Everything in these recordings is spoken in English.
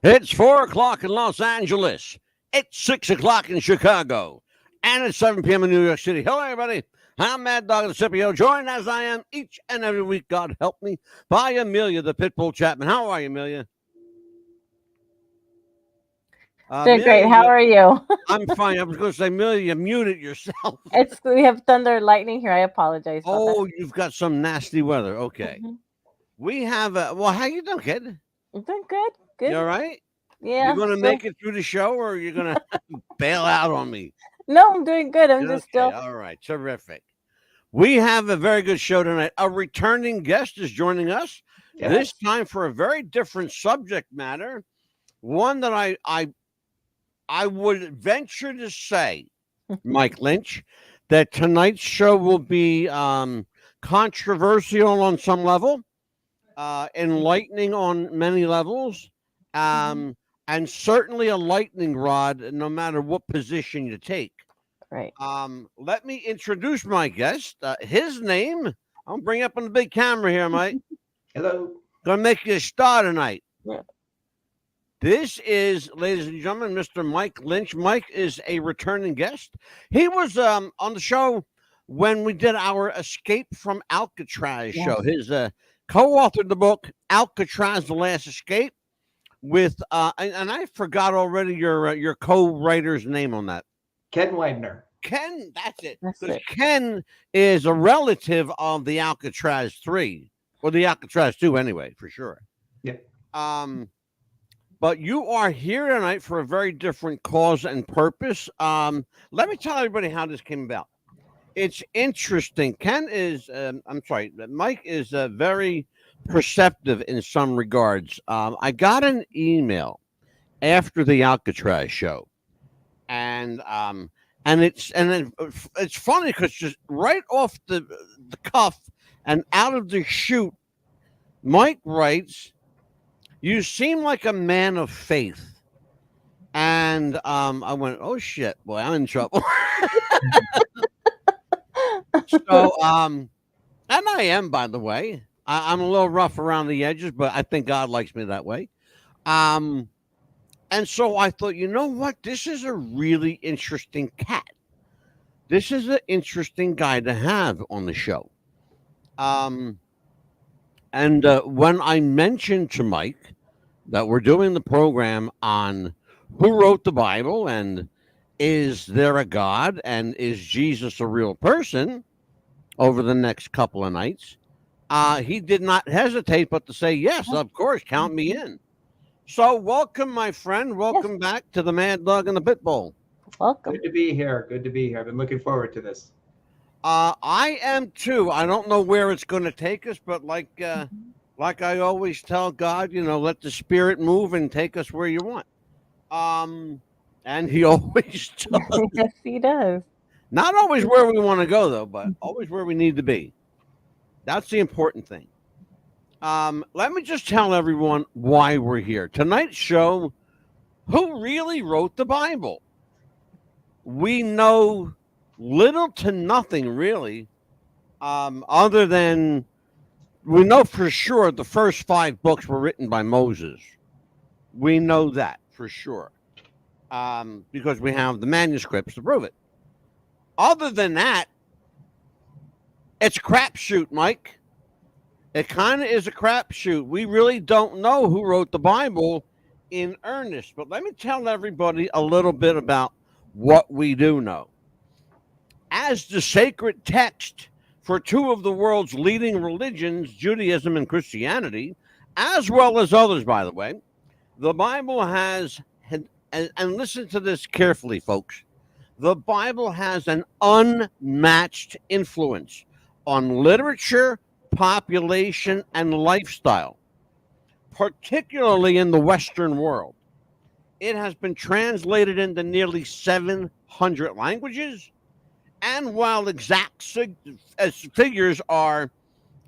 It's 4 o'clock in Los Angeles. It's 6 o'clock in Chicago. And it's 7 p.m. in New York City. Hello, everybody. I'm Mad Dog the Scipio, joined as I am each and every week, God help me, by Amelia the Pitbull Chapman. How are you, Amelia? Doing great. How are you? I'm fine. I was going to say, Amelia, you muted yourself. We have thunder and lightning here. I apologize. Oh, you've got some nasty weather. Okay. Mm-hmm. We have, well, how you doing, kid? I'm doing good. Good. You all right? Yeah. You're going to make it through the show, or you're going to bail out on me? No, I'm doing good. I'm just still. All right. Terrific. We have a very good show tonight. A returning guest is joining us. Yes. This time for a very different subject matter. One that I would venture to say, Mike Lynch, that tonight's show will be controversial on some level, enlightening on many levels, and certainly a lightning rod, no matter what position you take. Right. Let me introduce my guest. His name, I'll bring up on the big camera here, Mike. Hello. Gonna make you a star tonight. Yeah. This is, ladies and gentlemen, Mr. Mike Lynch. Mike is a returning guest. He was on the show when we did our Escape from Alcatraz show. His co-authored the book Alcatraz: The Last Escape with and I forgot already your co-writer's name on that. Ken Widener. Ken, that's it. That's it. Ken is a relative of the Alcatraz 3, or the Alcatraz 2 anyway, for sure. Yeah. But you are here tonight for a very different cause and purpose. Let me tell everybody how this came about. It's interesting. Mike is very perceptive in some regards. I got an email after the Alcatraz show. And it's funny because just right off the cuff and out of the chute, Mike writes, "You seem like a man of faith." And I went, "Oh shit, boy, I'm in trouble." So and I am, by the way. I'm a little rough around the edges, but I think God likes me that way. And so I thought, you know what? This is a really interesting cat. This is an interesting guy to have on the show. And when I mentioned to Mike that we're doing the program on who wrote the Bible and is there a God and is Jesus a real person over the next couple of nights, he did not hesitate but to say, yes, of course, count me in. So welcome, my friend. Welcome back to the Mad Dog and the Pitbull. Welcome. Good to be here. Good to be here. I've been looking forward to this. I am too. I don't know where it's going to take us, but like I always tell God, let the Spirit move and take us where you want. And He always does. Yes, He does. Not always where we want to go, though, but always where we need to be. That's the important thing. Let me just tell everyone why we're here. Tonight's show, who really wrote the Bible? We know little to nothing, really, other than we know for sure the first 5 books were written by Moses. We know that for sure, because we have the manuscripts to prove it. Other than that, it's a crapshoot, Mike. It kind of is a crapshoot. We really don't know who wrote the Bible in earnest. But let me tell everybody a little bit about what we do know. As the sacred text for 2 of the world's leading religions, Judaism and Christianity, as well as others, by the way, the Bible has, and listen to this carefully, folks, the Bible has an unmatched influence on literature, population, and lifestyle, particularly in the Western world. It has been translated into nearly 700 languages, and while exact figures are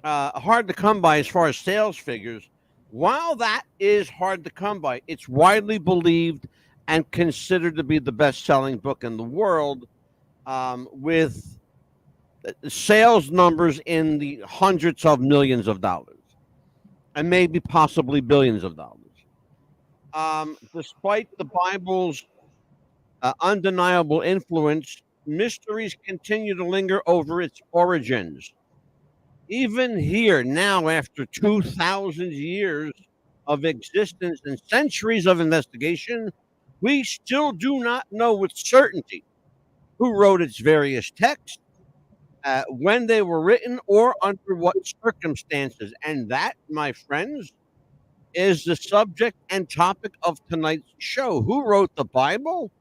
hard to come by as far as sales figures, while that is hard to come by, it's widely believed and considered to be the best-selling book in the world, with sales numbers in the hundreds of millions of dollars and maybe possibly billions of dollars. Despite the Bible's undeniable influence, mysteries continue to linger over its origins. Even here, now, after 2,000 years of existence and centuries of investigation, we still do not know with certainty who wrote its various texts, when they were written, or under what circumstances. And that, my friends, is the subject and topic of tonight's show. Who wrote the Bible?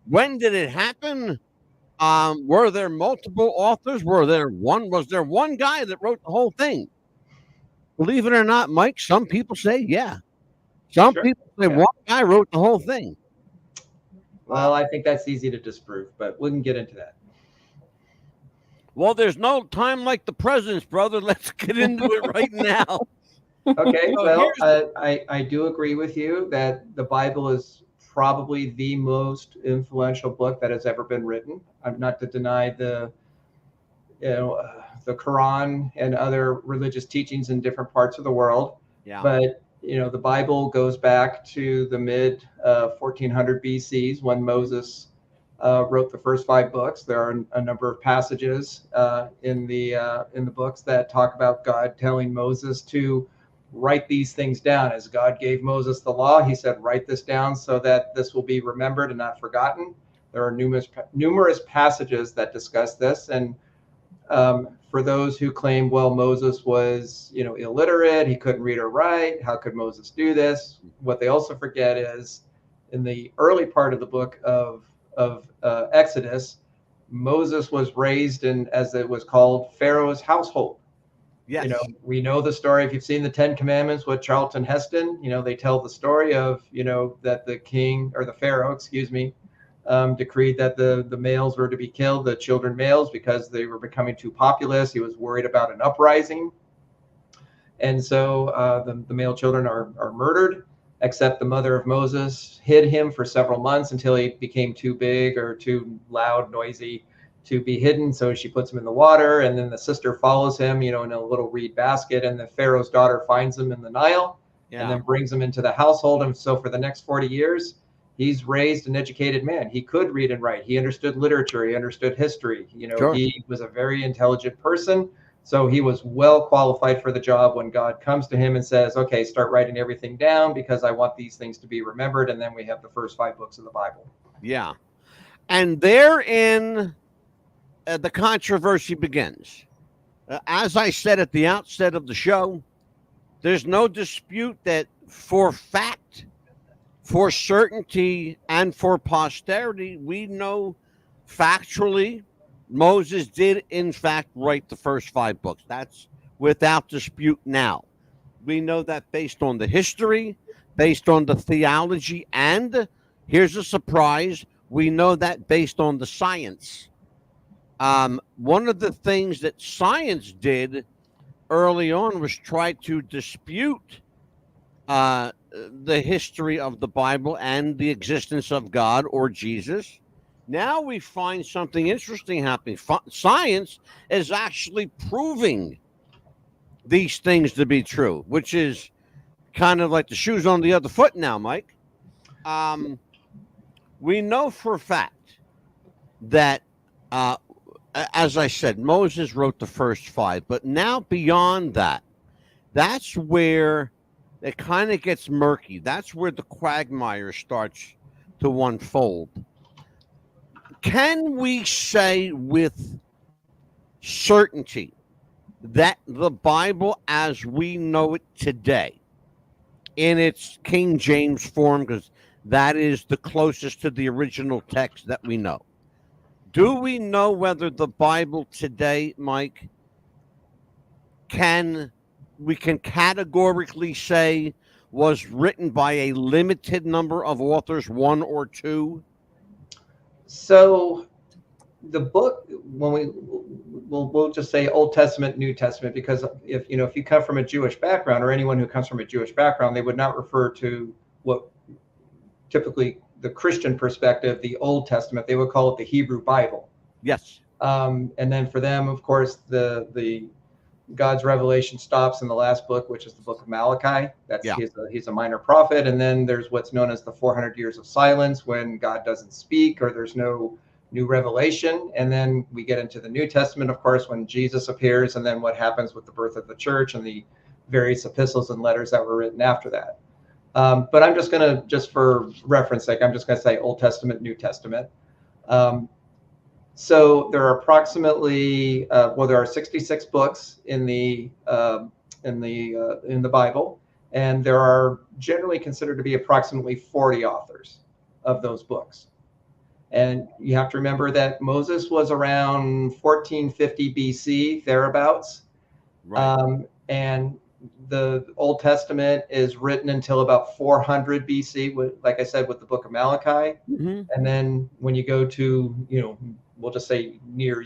When did it happen? Were there multiple authors? Was there one guy that wrote the whole thing? Believe it or not, Mike, some people say, yeah. Some Sure. people say Yeah. one guy wrote the whole thing. Well, I think that's easy to disprove, but we can get into that. Well, there's no time like the present, brother. Let's get into it right now. Okay, So well, here's I do agree with you that the Bible is probably the most influential book that has ever been written. I'm not to deny the Quran and other religious teachings in different parts of the world, Yeah. but the Bible goes back to the mid 1400 BCs when Moses wrote the first 5 books. There are a number of passages in the books that talk about God telling Moses to write these things down. As God gave Moses the law, he said, write this down so that this will be remembered and not forgotten. There are numerous passages that discuss this. And for those who claim, well, Moses was, illiterate, he couldn't read or write, how could Moses do this? What they also forget is in the early part of the book of Exodus, Moses was raised in, as it was called, Pharaoh's household. Yes. We know the story. If you've seen the 10 Commandments with Charlton Heston, they tell the story of, that the king, or the Pharaoh, decreed that the males were to be killed, the children males, because they were becoming too populous. He was worried about an uprising. And so the male children are murdered, except the mother of Moses hid him for several months until he became too big or too loud, noisy to be hidden. So she puts him in the water, and then the sister follows him, in a little reed basket, and the Pharaoh's daughter finds him in the Nile, and then brings him into the household. And so for the next 40 years, he's raised an educated man. He could read and write. He understood literature. He understood history. Sure. He was a very intelligent person. So he was well qualified for the job when God comes to him and says, okay, start writing everything down because I want these things to be remembered. And then we have the first 5 books of the Bible. Yeah. And therein, the controversy begins. As I said at the outset of the show, there's no dispute that for fact, for certainty, and for posterity, we know factually Moses did, in fact, write the first 5 books. That's without dispute now. We know that based on the history, based on the theology, and here's a surprise, we know that based on the science. One of the things that science did early on was try to dispute the history of the Bible and the existence of God or Jesus. Now we find something interesting happening. Science is actually proving these things to be true, which is kind of like the shoes on the other foot now, Mike. We know for a fact that, as I said, Moses wrote the first 5, but now beyond that, that's where it kind of gets murky. That's where the quagmire starts to unfold. Can we say with certainty that the Bible as we know it today, in its King James form, because that is the closest to the original text that we know, do we know whether the Bible today, Mike, we can categorically say was written by a limited number of authors, 1 or 2? So the book, when we'll just say Old Testament, New Testament, because if you come from a Jewish background, or anyone who comes from a Jewish background, they would not refer to what typically the Christian perspective, the Old Testament. They would call it the Hebrew Bible. Yes. And then for them, of course, the God's revelation stops in the last book, which is the book of Malachi. Yeah. He's a minor prophet. And then there's what's known as the 400 years of silence, when God doesn't speak or there's no new revelation. And then we get into the New Testament, of course, when Jesus appears, and then what happens with the birth of the church and the various epistles and letters that were written after that. But I'm just going to, just for reference sake, I'm just going to say Old Testament, New Testament. So there are approximately, there are 66 books in the Bible, and there are generally considered to be approximately 40 authors of those books. And you have to remember that Moses was around 1450 BC, thereabouts. Right. And the Old Testament is written until about 400 BC, like I said, with the book of Malachi. Mm-hmm. And then when you go to, we'll just say near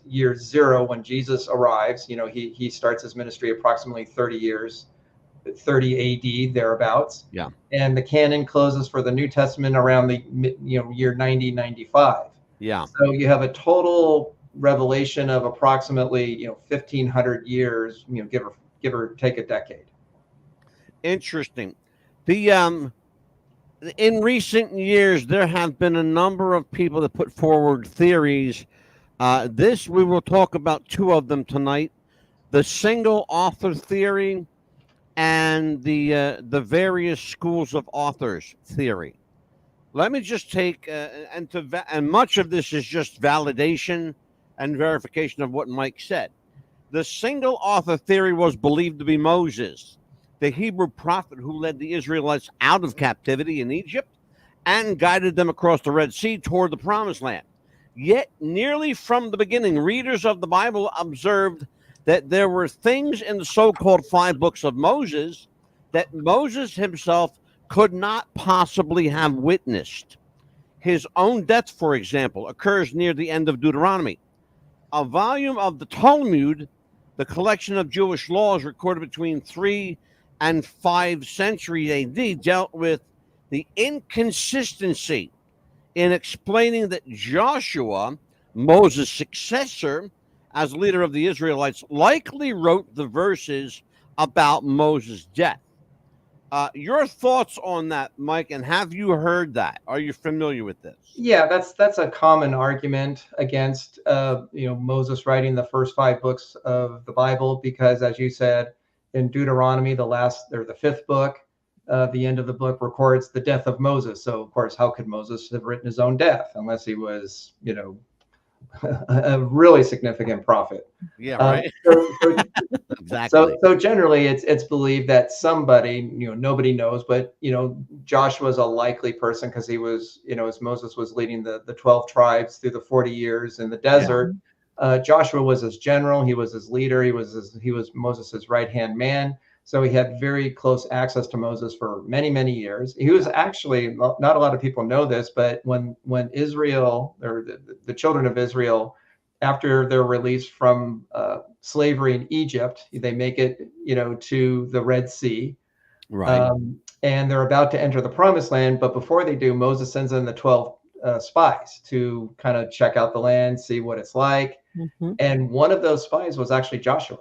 year zero, when Jesus arrives, he starts his ministry approximately 30 AD, thereabouts. Yeah. And the canon closes for the New Testament around the year 90, 95. Yeah. So you have a total revelation of approximately 1,500 years, give or take a decade. Interesting. In recent years, there have been a number of people that put forward theories. We will talk about two of them tonight: the single author theory and the various schools of authors theory. Let me just take and much of this is just validation and verification of what Mike said. The single author theory was believed to be Moses, the Hebrew prophet who led the Israelites out of captivity in Egypt and guided them across the Red Sea toward the Promised Land. Yet, nearly from the beginning, readers of the Bible observed that there were things in the so-called 5 books of Moses that Moses himself could not possibly have witnessed. His own death, for example, occurs near the end of Deuteronomy. A volume of the Talmud, the collection of Jewish laws recorded between 3 and 5 centuries AD, dealt with the inconsistency in explaining that Joshua, Moses' successor as leader of the Israelites, likely wrote the verses about Moses' death. Your thoughts on that, Mike, and have you heard that? Are you familiar with this? Yeah, that's a common argument against Moses writing the first 5 books of the Bible, because, as you said, in Deuteronomy, the 5th book, the end of the book records the death of Moses. So, of course, how could Moses have written his own death unless he was, a really significant prophet? Yeah, right. Exactly. So generally, it's believed that somebody, nobody knows, but Joshua is a likely person, because he was, as Moses was leading the 12 tribes through the 40 years in the desert. Joshua was his general. He was his leader. He was Moses' right-hand man. So he had very close access to Moses for many, many years. He was actually, not a lot of people know this, but when Israel, or the children of Israel, after they're released from slavery in Egypt, they make it, to the Red Sea. Right. And they're about to enter the Promised Land. But before they do, Moses sends in the 12 spies to kind of check out the land, see what it's like. Mm-hmm. And one of those spies was actually Joshua.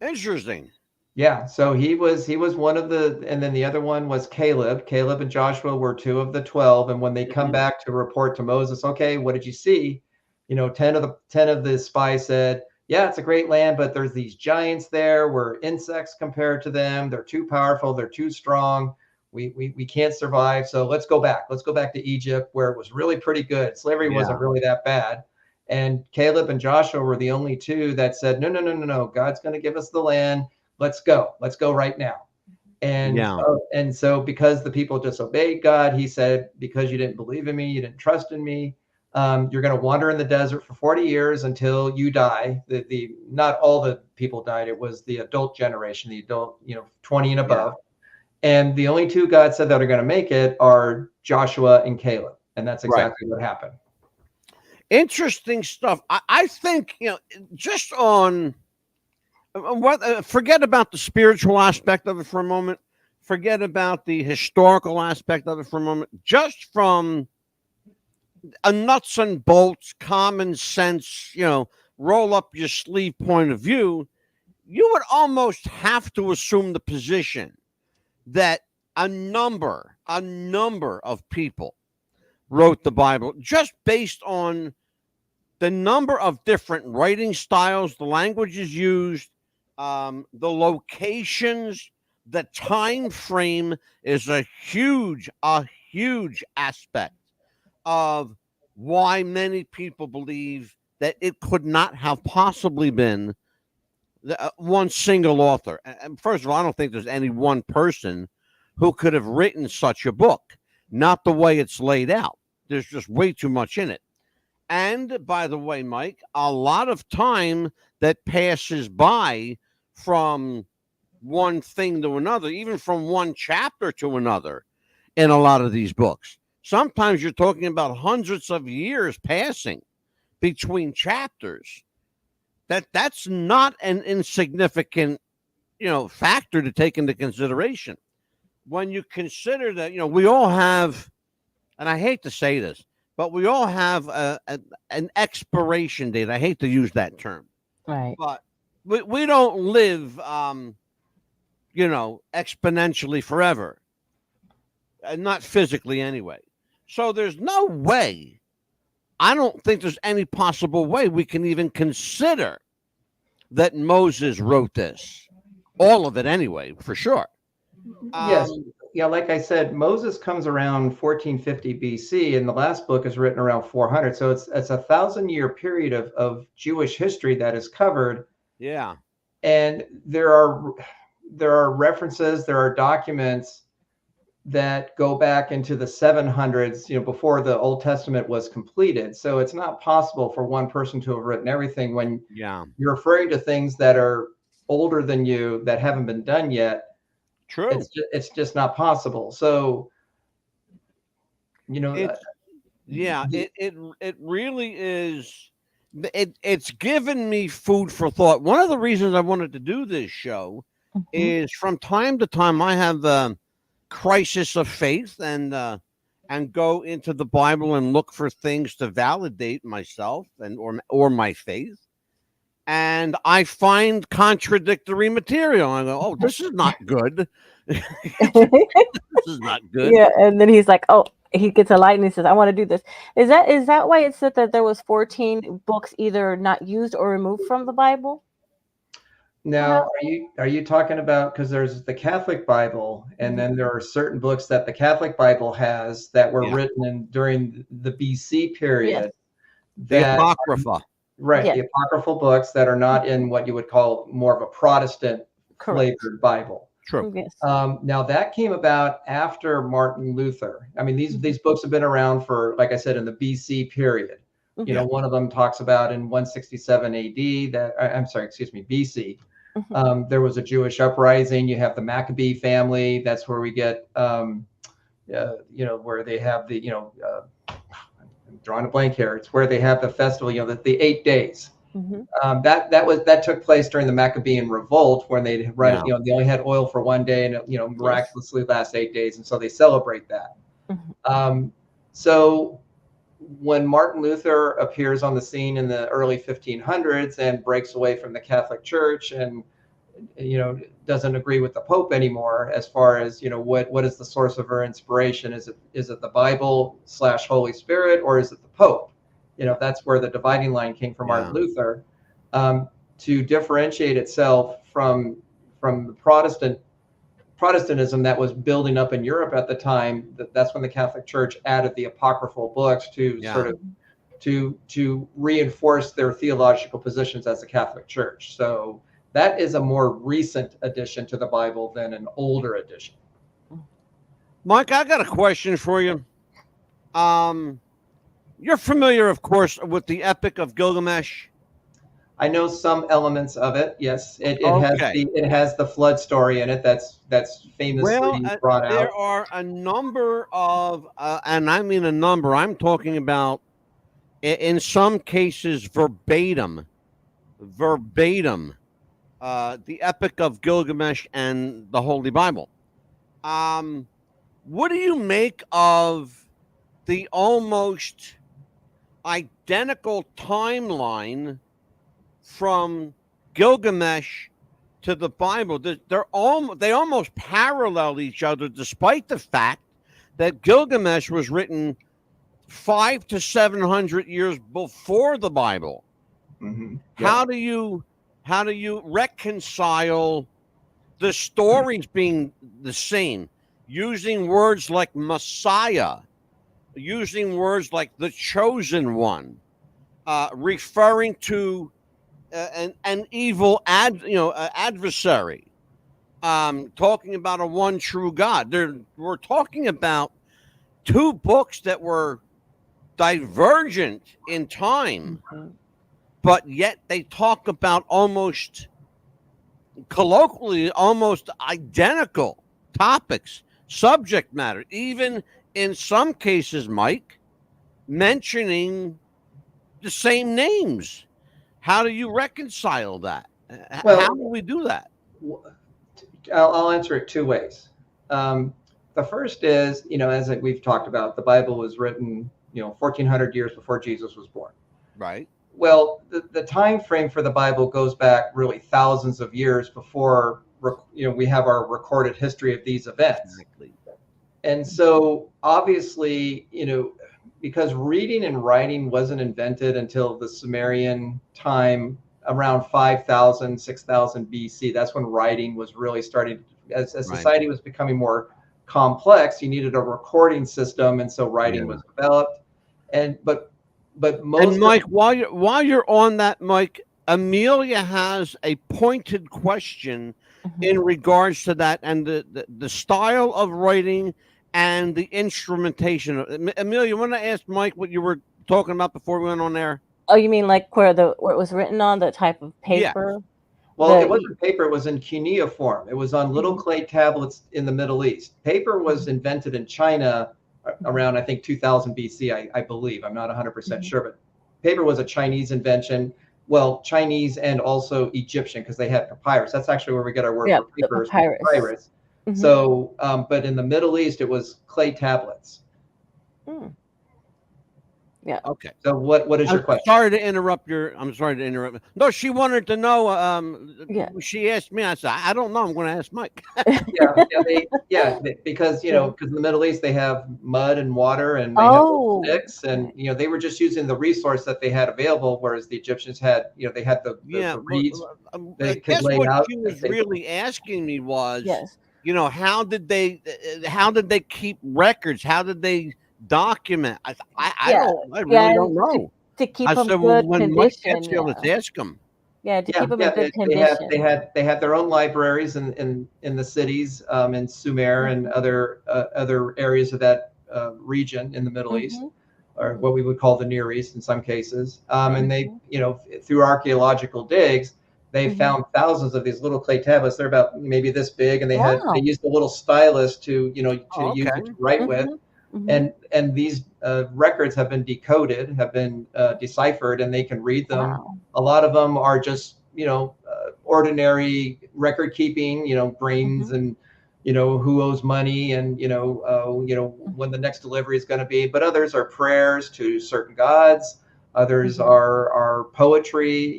Interesting. Yeah, so he was one of the, and then the other one was Caleb. Caleb and Joshua were 2 of the 12, and when they come back to report to Moses, okay, what did you see? 10 of the spies said, yeah, it's a great land, but there's these giants there. We're insects compared to them. They're too powerful. They're too strong. We can't survive. So let's go back. Let's go back to Egypt, where it was really pretty good. Slavery wasn't really that bad. And Caleb and Joshua were the only 2 that said, no. God's going to give us the land. Let's go. Let's go right now. And so because the people disobeyed God, he said, because you didn't believe in me, you didn't trust in me, you're going to wander in the desert for 40 years until you die. Not all the people died. It was the adult generation, the adult, 20 and above. And the only 2 God said that are going to make it are Joshua and Caleb. And that's exactly what happened. Interesting stuff. I think, just on forget about the spiritual aspect of it for a moment. Forget about the historical aspect of it for a moment. Just from a nuts and bolts, common sense, roll up your sleeve point of view, you would almost have to assume the position that a number of people wrote the Bible just based on the number of different writing styles, the languages used, the locations, the time frame is a huge aspect of why many people believe that it could not have possibly been one single author. And first of all, I don't think there's any one person who could have written such a book, not the way it's laid out. There's just way too much in it. And by the way, Mike, a lot of time that passes by from one thing to another, even from one chapter to another in a lot of these books. Sometimes you're talking about hundreds of years passing between chapters. That's not an insignificant, factor to take into consideration. When you consider that, we all have, and I hate to say this, but we all have an expiration date. I hate to use that term. Right. But we don't live, exponentially forever. Not physically anyway. So there's no way, I don't think there's any possible way we can even consider that Moses wrote this. All of it anyway, for sure. Yes. Yeah, like I said, Moses comes around 1450 BC, and the last book is written around 400. So it's a 1,000-year period of Jewish history that is covered. Yeah. And there are references, there are documents that go back into the 700s, before the Old Testament was completed. So it's not possible for one person to have written everything when you're referring to things that are older than you that haven't been done yet. True. It's just not possible. So, it really is. It's given me food for thought. One of the reasons I wanted to do this show is from time to time I have a crisis of faith and go into the Bible and look for things to validate myself or my faith. And I find contradictory material. I go, oh, this is not good. This is not good. Yeah, and then he's like, oh, he gets a light and he says, I want to do this. Is that why it said that there was 14 books either not used or removed from the Bible? Now, are you talking about, because there's the Catholic Bible, and then there are certain books that the Catholic Bible has that were written during the BC period. The Apocrypha. Right, the apocryphal books that are not in what you would call more of a Protestant flavored Bible. True. Yes. Now that came about after Martin Luther. I mean, these books have been around for, like I said, in the BC period. One of them talks about in 167 AD BC. There was a Jewish uprising. You have the Maccabee family. That's where we get, where they have the, I'm drawing a blank here. It's where they have the festival, the 8 days. That took place during the Maccabean revolt when they they only had oil for 1 day and it miraculously last 8 days, and so they celebrate that. So when Martin Luther appears on the scene in the early 1500s and breaks away from the Catholic Church and doesn't agree with the Pope anymore as far as what is the source of her inspiration? Is it the Bible / Holy Spirit, or is it the Pope? That's where the dividing line came from Martin Luther, to differentiate itself from the Protestantism that was building up in Europe at the time. That's when the Catholic Church added the apocryphal books to sort of to reinforce their theological positions as the Catholic Church. So that is a more recent addition to the Bible than an older addition. Mike, I got a question for you. You're familiar, of course, with the Epic of Gilgamesh. I know some elements of it. Yes, it has the flood story in it. That's famously brought out. There are a number of, and I mean a number. I'm talking about, in some cases, verbatim, the Epic of Gilgamesh and the Holy Bible. What do you make of the almost identical timeline from Gilgamesh to the Bible, they almost parallel each other, despite the fact that Gilgamesh was written 500 to 700 years before the Bible. Mm-hmm. How do you reconcile the stories being the same, using words like Messiah, using words like the chosen one, referring to an evil adversary, talking about a one true God? We're talking about two books that were divergent in time, but yet they talk about almost colloquially, almost identical topics, subject matter, even in some cases, Mike, mentioning the same names. How do you reconcile that? Well, how do we do that? I'll answer it two ways. The first is, as we've talked about, the Bible was written, 1400 years before Jesus was born. Right. Well, the time frame for the Bible goes back really thousands of years before, we have our recorded history of these events. Exactly. And so obviously, because reading and writing wasn't invented until the Sumerian time around 5000, 6000 BC. That's when writing was really starting. As society was becoming more complex, you needed a recording system, and so writing was developed. But most. And Mike, while you're on that, Mike, Amelia has a pointed question in regards to that and the style of writing and the instrumentation. Amelia, you want to ask Mike what you were talking about before we went on there? Oh, you mean like where it was written on, the type of paper? Yeah. Well, it wasn't paper. It was in cuneiform. It was on little clay tablets in the Middle East. Paper was invented in China around, I think, 2000 BC, I believe. I'm not 100% sure, but paper was a Chinese invention. Well, Chinese and also Egyptian, because they had papyrus. That's actually where we get our word for paper, papyrus. So, but in the Middle East, it was clay tablets. Yeah. Okay. So what is your question? I'm sorry to interrupt. No, she wanted to know. She asked me. I said, I don't know. I'm going to ask Mike. Because because in the Middle East they have mud and water and they have sticks, and they were just using the resource that they had available, whereas the Egyptians had they had the reeds. I guess what she was really asking me was, how did they keep records? How did they document? I really don't know. To keep them good condition. Mike gets here, let's ask them. Yeah, to keep them in good condition. They had their own libraries in the cities, in Sumer and other areas of that region in the Middle East, or what we would call the Near East in some cases. And they, through archaeological digs, they found thousands of these little clay tablets. They're about maybe this big, and they used a little stylus to use it to write with. And these records have been decoded, have been deciphered, and they can read them. A lot of them are just ordinary record keeping, grains and who owes money and when the next delivery is going to be. But others are prayers to certain gods. Others are poetry.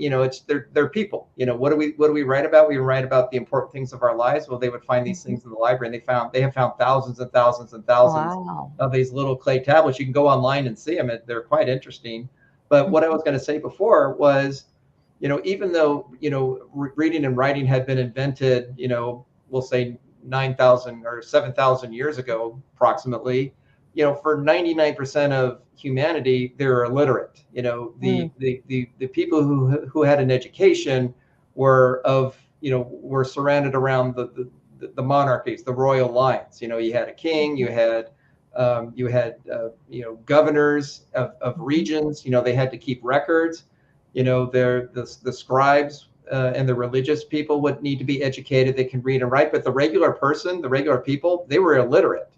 They're people. What do we write about? We write about the important things of our lives. Well, they would find these things in the library, and they have found thousands and thousands and thousands of these little clay tablets. You can go online and see them. They're quite interesting. But what I was going to say before was, even though reading and writing had been invented, we'll say 9,000 or 7,000 years ago, approximately. For 99% of humanity, they're illiterate. The people who had an education were surrounded around the monarchies, the royal lines. You had a king, you had governors of regions. They had to keep records. The scribes and the religious people would need to be educated. They can read and write, but the regular person, the regular people, they were illiterate.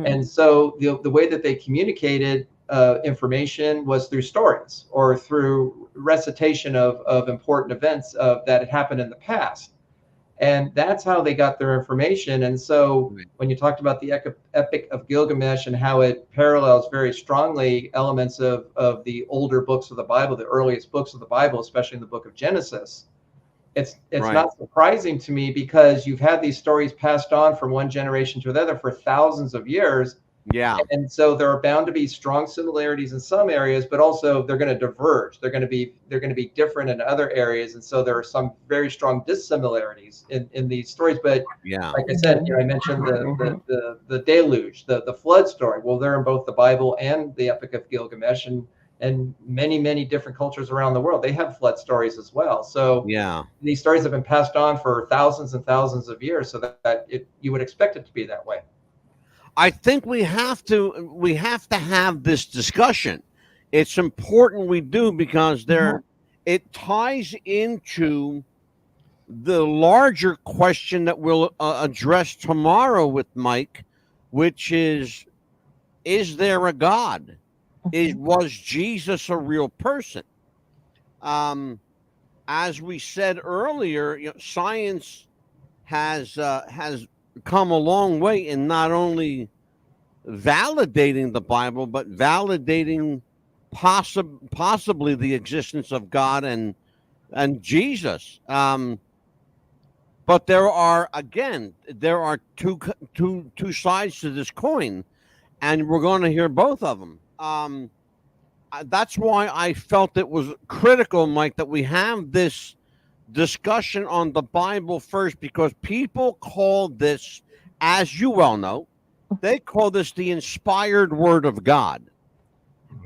And so the way that they communicated information was through stories or through recitation of important events that had happened in the past. And that's how they got their information. And so Right. when you talked about the Epic of Gilgamesh and how it parallels very strongly elements of the older books of the Bible, the earliest books of the Bible, especially in the book of Genesis, it's Right. not surprising to me, because you've had these stories passed on from one generation to another for thousands of years. Yeah. And so there are bound to be strong similarities in some areas, but also they're going to diverge. They're going to be different in other areas. And so there are some very strong dissimilarities in these stories. But Yeah. like I said, I mentioned the deluge, the flood story. Well, they're in both the Bible and the Epic of Gilgamesh, and many, many different cultures around the world, they have flood stories as well. So Yeah. these stories have been passed on for thousands and thousands of years, so that you would expect it to be that way. I think we have to have this discussion. It's important we do, because it ties into the larger question that we'll address tomorrow with Mike, which is there a God? Was Jesus a real person? As we said earlier, science has come a long way in not only validating the Bible, but validating possibly the existence of God and Jesus. But there are two sides to this coin, and we're going to hear both of them. That's why I felt it was critical, Mike, that we have this discussion on the Bible first, because people call this, as you well know, they call this the inspired word of God.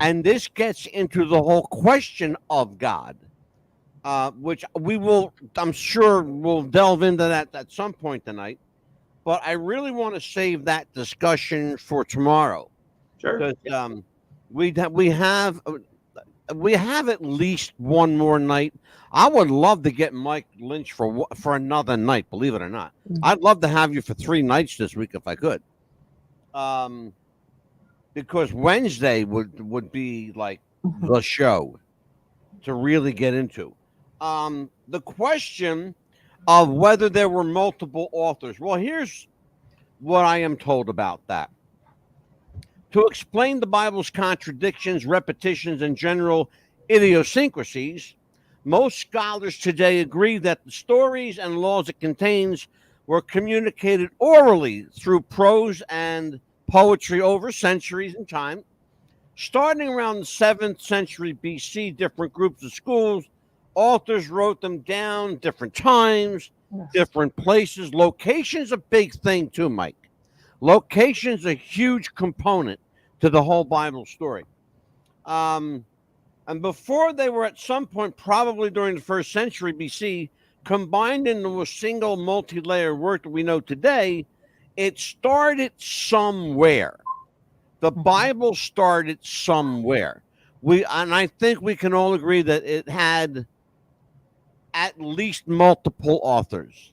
And this gets into the whole question of God, which I'm sure we'll delve into that at some point tonight. But I really want to save that discussion for tomorrow. Sure. Because we have at least one more night. I would love to get Mike Lynch for another night, believe it or not. I'd love to have you for 3 nights this week if I could. Because Wednesday would be like the show to really get into. The question of whether there were multiple authors. Well, here's what I am told about that. To explain the Bible's contradictions, repetitions, and general idiosyncrasies, most scholars today agree that the stories and laws it contains were communicated orally through prose and poetry over centuries in time. Starting around the 7th century BC, different groups of schools, authors wrote them down different times, different places. Location's a big thing too, Mike. Location's a huge component to the whole Bible story. And before they were at some point, probably during the 1st century BC, combined into a single multi-layered work that we know today, it started somewhere. The Bible started somewhere. And I think we can all agree that it had at least multiple authors.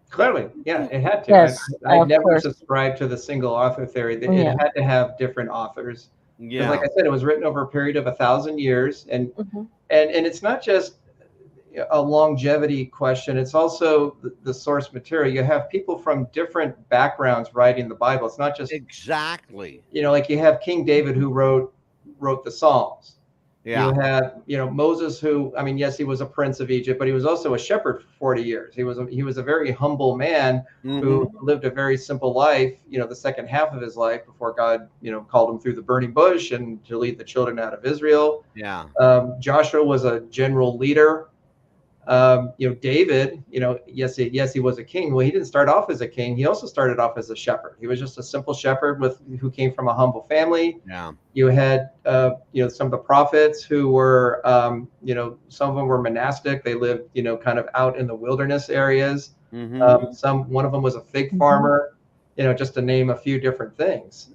Clearly, yeah, it had to. Yes, I of never course. subscribed to the single author theory. It Yeah. had to have different authors. Because Yeah. like I said, it was written over a period of 1,000 years, and it's not just a longevity question. It's also the source material. You have people from different backgrounds writing the Bible. It's not just Exactly. like you have King David who wrote the Psalms. Yeah. You had Moses, who, I mean, yes, he was a prince of Egypt, but he was also a shepherd for 40 years. He was a very humble man who lived a very simple life, the second half of his life before God, called him through the burning bush and to lead the children out of Israel. Yeah. Joshua was a general leader. David, yes, he was a king. Well, he didn't start off as a king. He also started off as a shepherd. He was just a simple shepherd who came from a humble family. Yeah. You had, some of the prophets who were, some of them were monastic. They lived, kind of out in the wilderness areas. One of them was a fig farmer, just to name a few different things.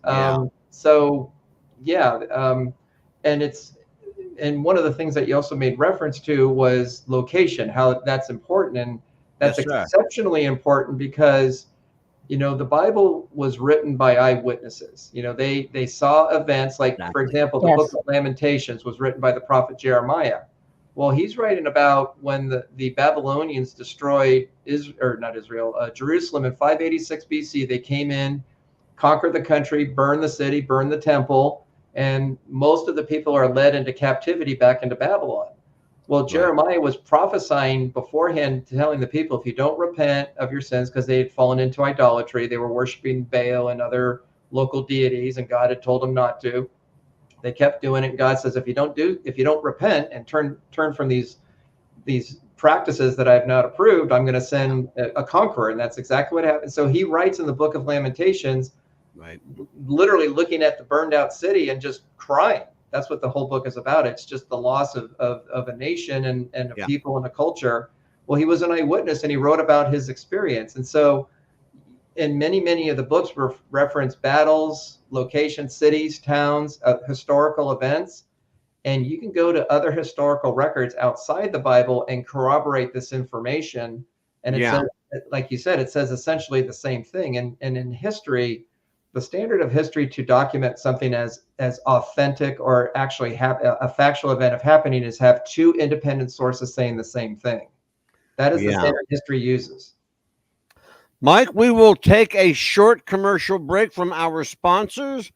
And one of the things that you also made reference to was location, how that's important. And that's exceptionally important because, the Bible was written by eyewitnesses. They saw events like, for example, the book of Lamentations was written by the prophet Jeremiah. Well, he's writing about when the Babylonians destroyed Jerusalem in 586 BC. They came in, conquered the country, burned the city, burned the temple, and most of the people are led into captivity back into Babylon. Well, Jeremiah was prophesying beforehand, telling the people, if you don't repent of your sins, because they had fallen into idolatry, they were worshiping Baal and other local deities, and God had told them not to. They kept doing it. And God says, if you don't repent and turn from these practices that I have not approved, I'm going to send a conqueror. And that's exactly what happened. So he writes in the book of Lamentations, literally looking at the burned out city and just crying. That's what the whole book is about. It's just the loss of a nation and a people and a culture. Well, he was an eyewitness and he wrote about his experience. And so in many of the books reference battles, locations, cities, towns, historical events. And you can go to other historical records outside the Bible and corroborate this information. And it says, like you said, it says essentially the same thing. And in history, the standard of history to document something as authentic or actually have a factual event of happening is have two independent sources saying the same thing. That is the standard history uses. Mike, we will take a short commercial break from our sponsors.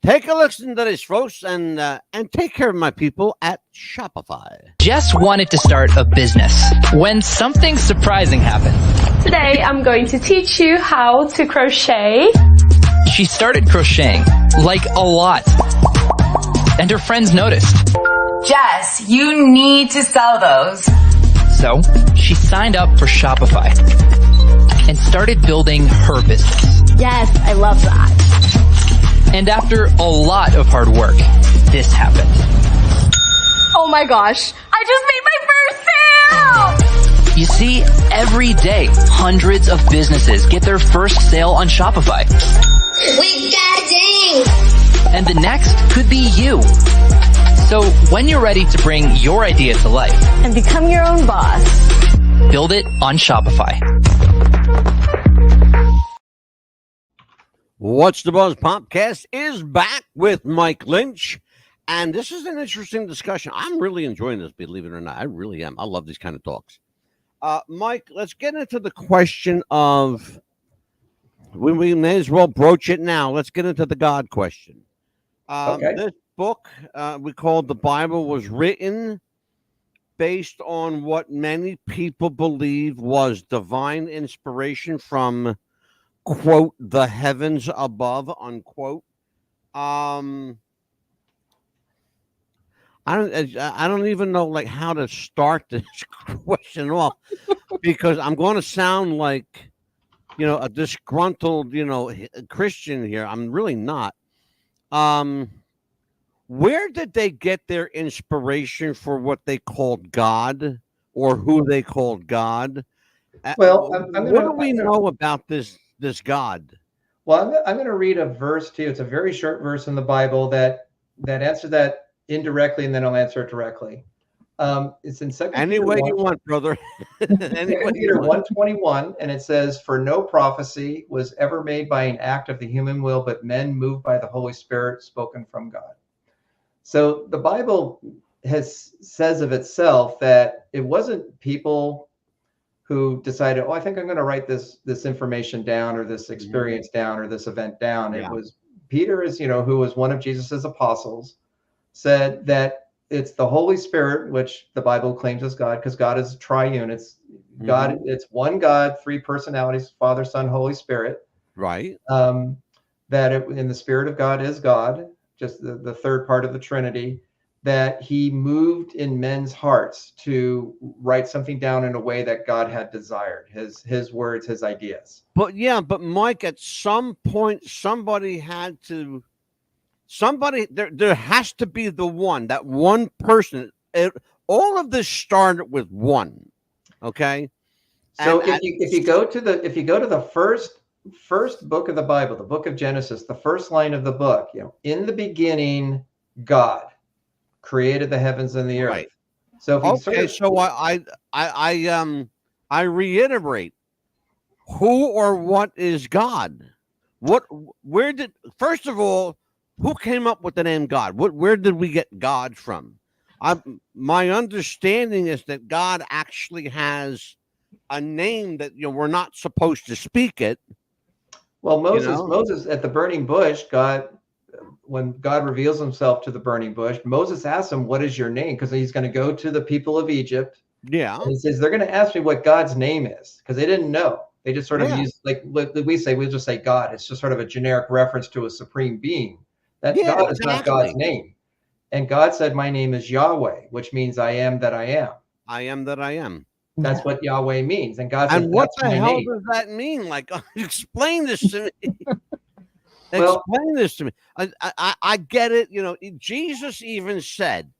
Take a listen to this, folks, and take care of my people at Shopify. Jess wanted to start a business when something surprising happened. Today, I'm going to teach you how to crochet. She started crocheting, like a lot. And her friends noticed. Jess, you need to sell those. So she signed up for Shopify and started building her business. Yes, I love that. And after a lot of hard work, this happened. Oh my gosh, I just made my first sale! You see, every day, hundreds of businesses get their first sale on Shopify. We got a ding! And the next could be you. So when you're ready to bring your idea to life And become your own boss. build it on Shopify. What's the Buzz Podcast is back with Mike Lynch. And this is an interesting discussion. I'm really enjoying this, believe it or not. I really am. I love these kind of talks. Mike, let's get into the question of, we may as well broach it now. Let's get into the God question. This book we called The Bible was written based on what many people believe was divine inspiration from, quote, the heavens above, unquote. I don't even know like how to start this question off because I'm going to sound like, a disgruntled, Christian here. I'm really not. Where did they get their inspiration for what they called God or who they called God? Well, what do we know about this God? Well, I'm going to read a verse to you. It's a very short verse in the Bible that answers that indirectly, and then I'll answer it directly. It's in 2 Any Peter way 1, you want, brother. 2 Peter 1:21, and it says, "For no prophecy was ever made by an act of the human will, but men moved by the Holy Spirit spoken from God." So the Bible says of itself that it wasn't people who decided, I think I'm going to write this information down or this experience down or this event down. Yeah. It was Peter, who was one of Jesus's apostles, said that it's the Holy Spirit, which the Bible claims is God, because God is triune. It's God. It's one God, three personalities: Father, Son, Holy Spirit. Right. That in the Spirit of God is God, just the third part of the Trinity. That he moved in men's hearts to write something down in a way that God had desired, his words, his ideas. But Mike, at some point, there has to be that one person. All of this started with one. Okay. So if you go to the first book of the Bible, the book of Genesis, the first line of the book, in the beginning, God created the heavens and the earth. Right. So I reiterate, who or what is God? First of all, who came up with the name God? Where did we get God from? My understanding is that God actually has a name that we're not supposed to speak it. Well, Moses, You know? Moses at the burning bush, when God reveals himself to the burning bush, Moses asks him, "What is your name?" Because he's going to go to the people of Egypt. Yeah. And he says, they're going to ask me what God's name is, because they didn't know. They just sort of use, like what we say, we'll just say God. It's just sort of a generic reference to a supreme being. That God is not God's name. And God said, "My name is Yahweh," which means I am that I am. I am that I am. That's what Yahweh means. And God said, And what "That's the my hell name." does that mean? Like, explain this to me. Well, Explain this to me. I get it. Jesus even said,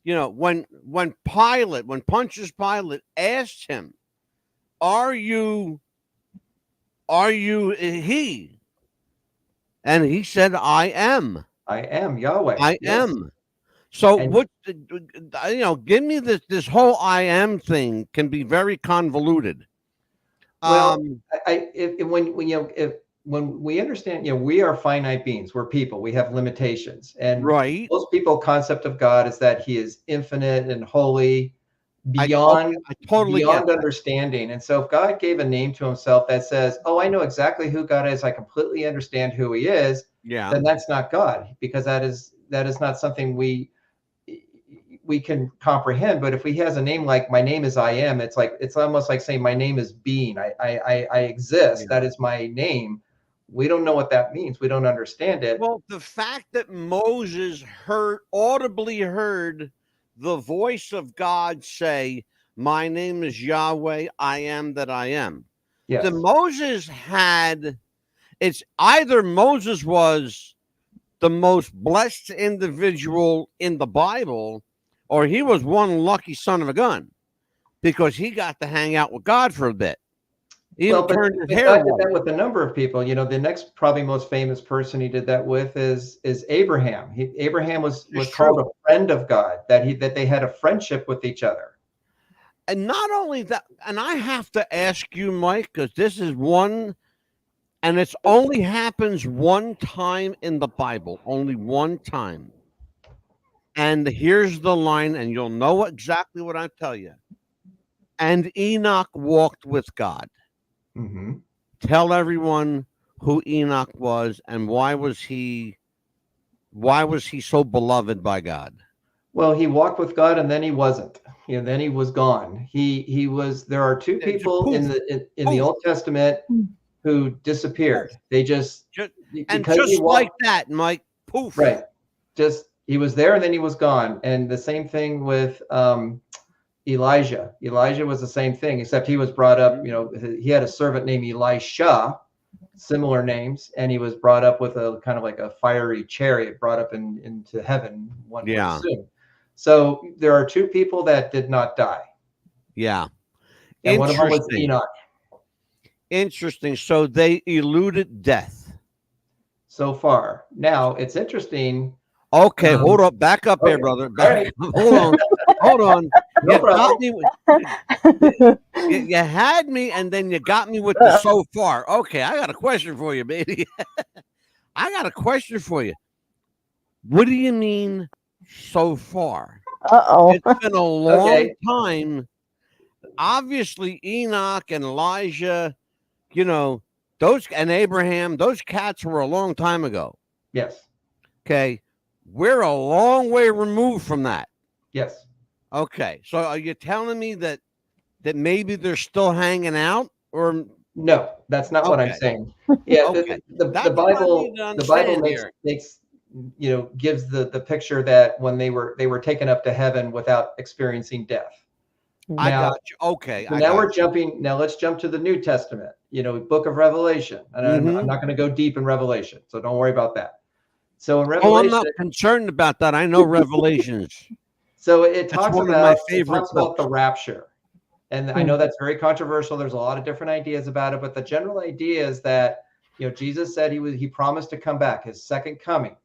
when Pontius Pilate asked him, are you he? And he said, I am. I am Yahweh. I am. So And- what, give me this whole I am thing can be very convoluted. Well, when we understand, we are finite beings, we're people, we have limitations. And right. most people's concept of God is that he is infinite and holy, beyond understanding. And so if God gave a name to himself that says, "Oh, I know exactly who God is, I completely understand who he is," then that's not God, because that is not something we can comprehend. But if he has a name like "My name is I am," it's almost like saying my name is being. I exist. That is my name. We don't know what that means. We don't understand it. Well, the fact that Moses audibly heard the voice of God say, "My name is Yahweh, I am that I am." Yes. It's either Moses was the most blessed individual in the Bible, or he was one lucky son of a gun, because he got to hang out with God for a bit. But God did that with a number of people. The next probably most famous person he did that with is Abraham. Abraham was called a friend of God, that they had a friendship with each other. And not only that, and I have to ask you, Mike, because this is one, and it's only happens one time in the Bible, only one time. And here's the line, and you'll know exactly what I tell you. And Enoch walked with God. Mm-hmm. Tell everyone who Enoch was, and why was he so beloved by God? Well, he walked with God, and then he wasn't. Then he was gone. He was. There are two people in the Old Testament who disappeared. They just like that, Mike. Poof. Right. He was there, and then he was gone. And the same thing with Elijah. Elijah was the same thing, except he was brought up, he had a servant named Elisha, similar names, and he was brought up with a kind of like a fiery chariot, brought up into heaven, one would assume. So there are two people that did not die. Yeah. And one of them was Enoch. Interesting. So they eluded death. So far. Now, it's interesting. Okay, hold up. Back up there, brother. Back up. Hold on. You had me, and then you got me with the so far. Okay, I got a question for you, baby. I got a question for you. What do you mean so far? It's been a long time. Obviously, Enoch and Elijah, and Abraham, those cats were a long time ago. Yes. Okay. We're a long way removed from that. Yes. Okay. So are you telling me that maybe they're still hanging out, or no? That's not what I'm saying. Yeah. Okay. The Bible makes gives the picture that when they were taken up to heaven without experiencing death. I got you. Okay. So now let's jump to the New Testament. Book of Revelation, and I'm not going to go deep in Revelation, so don't worry about that. So in Revelation, I'm not concerned about that. I know Revelations. So it talks about the rapture. And I know that's very controversial. There's a lot of different ideas about it, but the general idea is that, Jesus said he promised to come back, his second coming.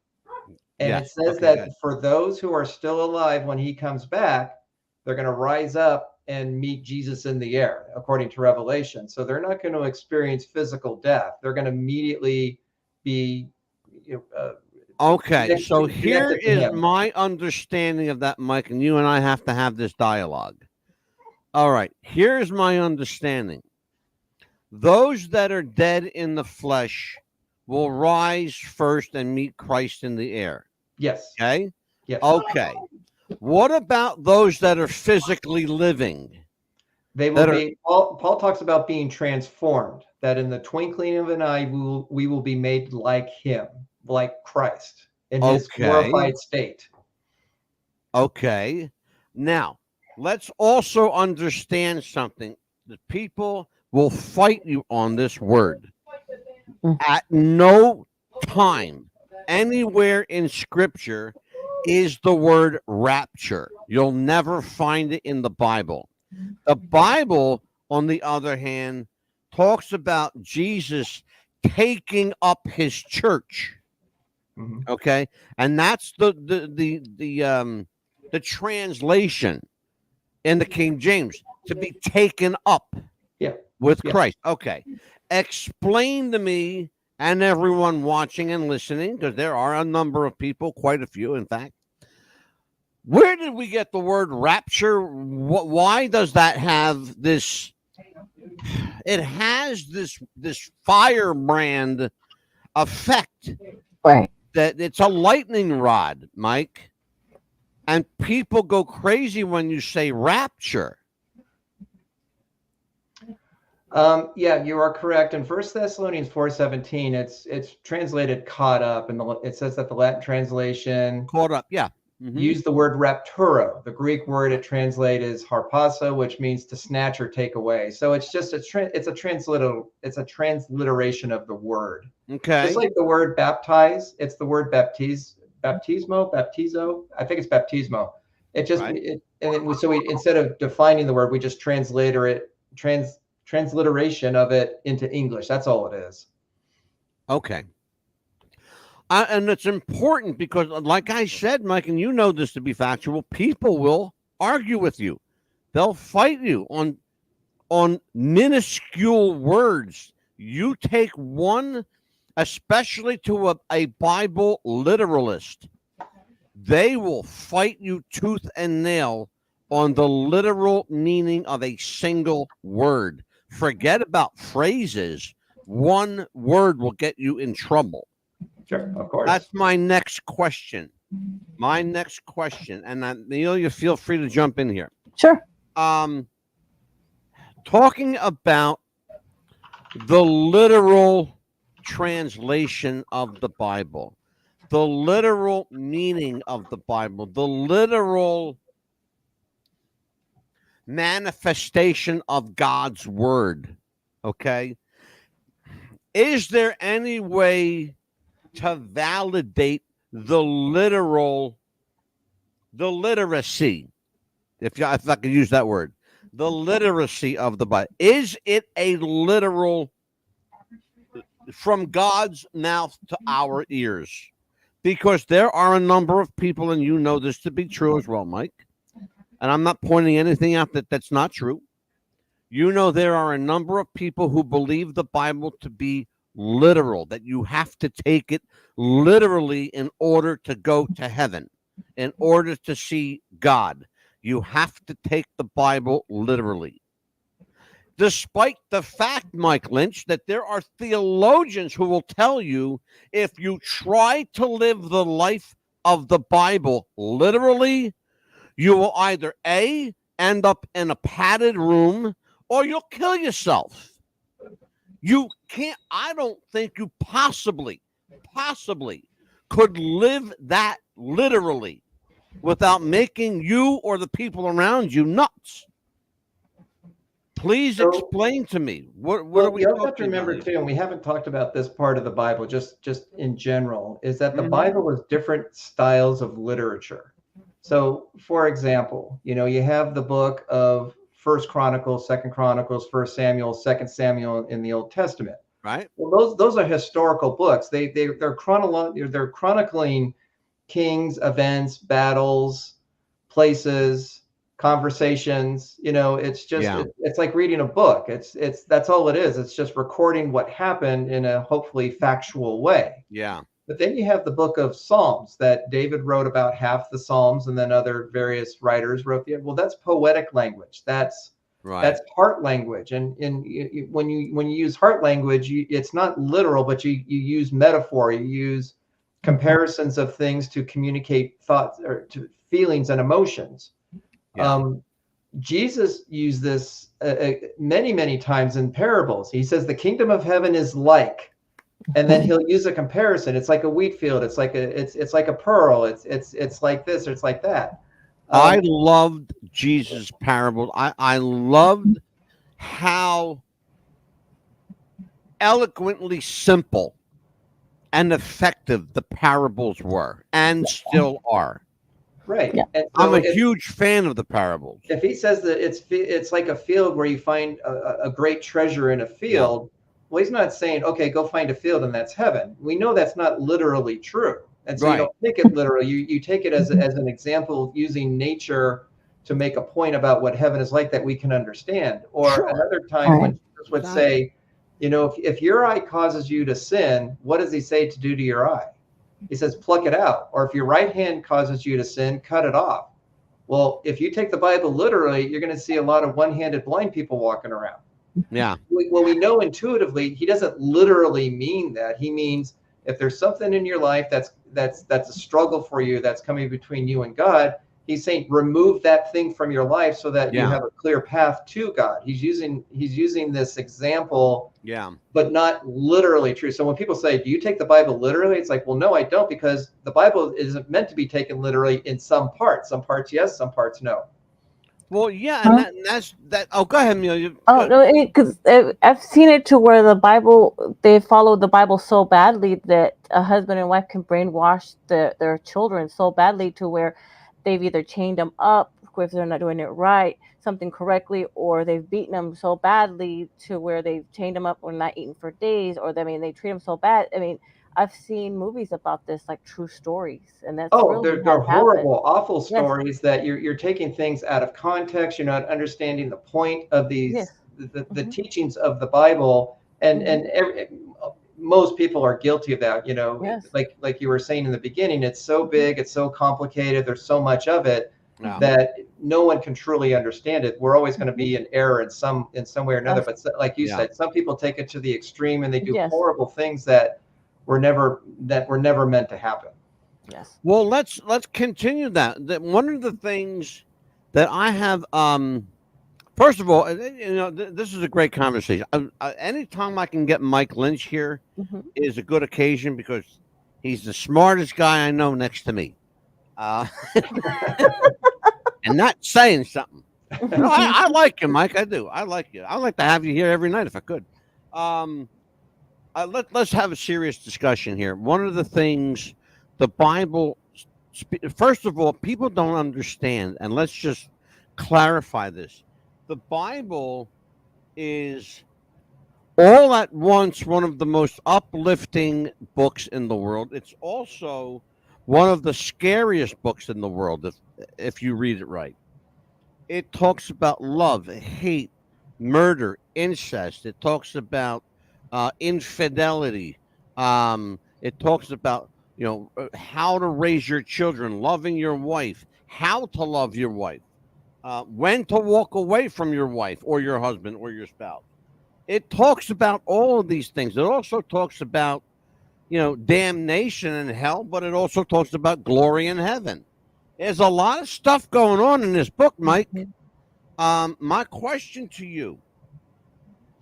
And it says that for those who are still alive when he comes back, they're going to rise up and meet Jesus in the air, according to Revelation. So they're not going to experience physical death. They're going to immediately be Okay, so Connected here to is him. my understanding of that, Mike, and you and I have to have this dialogue. All right, here's my understanding. Those that are dead in the flesh will rise first and meet Christ in the air. Yes. Okay? Yes. Okay. What about those that are physically living? They will be. Paul talks about being transformed. That in the twinkling of an eye, we will be made like him, like Christ, in his glorified state. Okay. Now, let's also understand something. The people will fight you on this word. At no time, anywhere in Scripture, is the word rapture. You'll never find it in the Bible. The Bible, on the other hand, talks about Jesus taking up his church. Okay, and that's the translation in the King James, to be taken up with Christ. Okay, explain to me and everyone watching and listening, because there are a number of people, quite a few, in fact. Where did we get the word rapture? Why does that have this? It has this firebrand effect, right? That it's a lightning rod, Mike, and people go crazy when you say rapture. Yeah, you are correct. In 1 Thessalonians 4:17, it's translated "caught up," and it says that the Latin translation "caught up," use the word rapturo. The Greek word it translates is harpazo, which means to snatch or take away. So it's just it's a transliteration of the word. Okay. Just like the word baptize, it's the word baptizo. I think it's baptismo. It just so we, instead of defining the word, we just transliteration of it into English. That's all it is. Okay. And it's important because, like I said, Mike, and you know this to be factual, people will argue with you. They'll fight you on minuscule words. You take one, especially to a Bible literalist, they will fight you tooth and nail on the literal meaning of a single word. Forget about phrases. One word will get you in trouble. Sure, of course. That's my next question. And Neil, you feel free to jump in here. Sure. Talking about the literal translation of the Bible, the literal meaning of the Bible, the literal manifestation of God's word. Okay. Is there any way to validate the literacy, if I could use that word, the literacy of the Bible? Is it a literal from God's mouth to our ears? Because there are a number of people, and you know this to be true as well, Mike, and I'm not pointing anything out that's not true. You know, there are a number of people who believe the Bible to be literal, that you have to take it literally in order to go to heaven, in order to see God. You have to take the Bible literally. Despite the fact, Mike Lynch, that there are theologians who will tell you if you try to live the life of the Bible literally, you will either A, end up in a padded room, or you'll kill yourself. You can't, I don't think you possibly could live that literally without making you or the people around you nuts. Please explain to me. What are we talking about? You have to remember too, and we haven't talked about this part of the Bible, just in general, is that the Bible is different styles of literature. So, for example, you have the book of 1 Chronicles, 2 Chronicles, 1 Samuel, 2 Samuel in the Old Testament. Right. Well, those are historical books. They're chronicling kings, events, battles, places, conversations. It's just it's like reading a book. It's that's all it is. It's just recording what happened in a hopefully factual way. Yeah. But then you have the book of Psalms that David wrote about half the Psalms, and then other various writers wrote the. Well, that's poetic language. That's heart language, and when you use heart language, it's not literal, but you use metaphor. You use comparisons of things to communicate thoughts or to feelings and emotions. Yeah. Jesus used this many times in parables. He says the kingdom of heaven is like, and then he'll use a comparison. It's like a wheat field. It's like a pearl. It's like this or it's like that. I loved Jesus' parables. I loved how eloquently simple and effective the parables were and still are. Right. Yeah. And so I'm a huge fan of the parables. if he says that it's like a field where you find a great treasure in a field, well, he's not saying, okay, go find a field and that's heaven. We know that's not literally true. And so you don't take it literally. You take it as an example using nature to make a point about what heaven is like that we can understand. Or another time when Jesus would say, if your eye causes you to sin, what does he say to do to your eye? He says, pluck it out. Or if your right hand causes you to sin, cut it off. Well, if you take the Bible literally, you're going to see a lot of one-handed blind people walking around. Yeah. Well, we know intuitively he doesn't literally mean that. He means if there's something in your life that's a struggle for you, that's coming between you and God, he's saying remove that thing from your life so that you have a clear path to God. He's using this example, but not literally true. So when people say, do you take the Bible literally? It's like, well, no, I don't, because the Bible isn't meant to be taken literally in some parts. Some parts, yes, some parts, no. Well, yeah, and that's that. Oh, go ahead, Amelia. Oh no, because I've seen it to where they follow the Bible so badly that a husband and wife can brainwash their children so badly to where they've either chained them up if they're not doing it right, something correctly, or they've beaten them so badly to where they've chained them up or not eaten for days, or they treat them so bad. I mean, I've seen movies about this, like true stories, and that's really they're horrible, awful stories that you're taking things out of context. You're not understanding the point of these the teachings of the Bible, and most people are guilty of that. Like you were saying in the beginning, it's so big, it's so complicated. There's so much of it that no one can truly understand it. We're always going to be in error in some way or another. But like you said, some people take it to the extreme and they do horrible things that were never meant to happen. Yes. Well, let's continue that. One of the things that I have, first of all, this is a great conversation. Anytime I can get Mike Lynch here is a good occasion because he's the smartest guy I know next to me, and not saying something. I like you, Mike. I do. I like you. I like to have you here every night if I could. Let's have a serious discussion here. One of the things the Bible, first of all, people don't understand, and let's just clarify this. The Bible is all at once one of the most uplifting books in the world. It's also one of the scariest books in the world if you read it right. It talks about love, hate, murder, incest. It talks about infidelity. It talks about how to raise your children, loving your wife, how to love your wife, when to walk away from your wife or your husband or your spouse. It talks about all of these things. It also talks about damnation and hell, but it also talks about glory in heaven. There's a lot of stuff going on in this book, Mike. My question to you: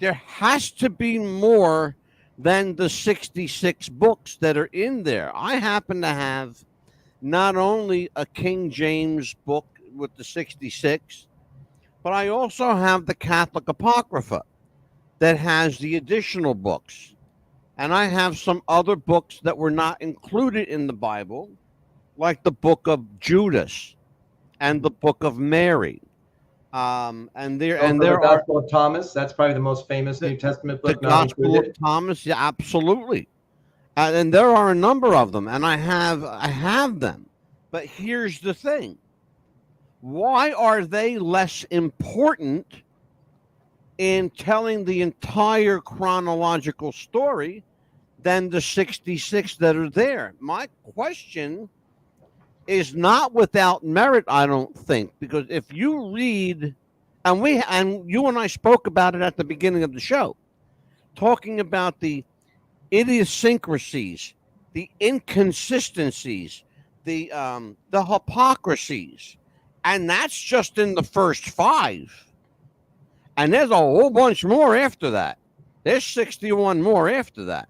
there has to be more than the 66 books that are in there. I happen to have not only a King James book with the 66, but I also have the Catholic Apocrypha that has the additional books. And I have some other books that were not included in the Bible, like the book of Judas and the book of Mary. The Gospel of Thomas, that's probably the most famous New Testament book. The Gospel of Thomas, yeah, absolutely. And there are a number of them, and I have them. But here's the thing: why are they less important in telling the entire chronological story than the 66 that are there. My question is not without merit, I don't think, because if you read, and you and I spoke about it at the beginning of the show, talking about the idiosyncrasies, the inconsistencies, the hypocrisies, and that's just in the first 5. And there's a whole bunch more after that. There's 61 more after that.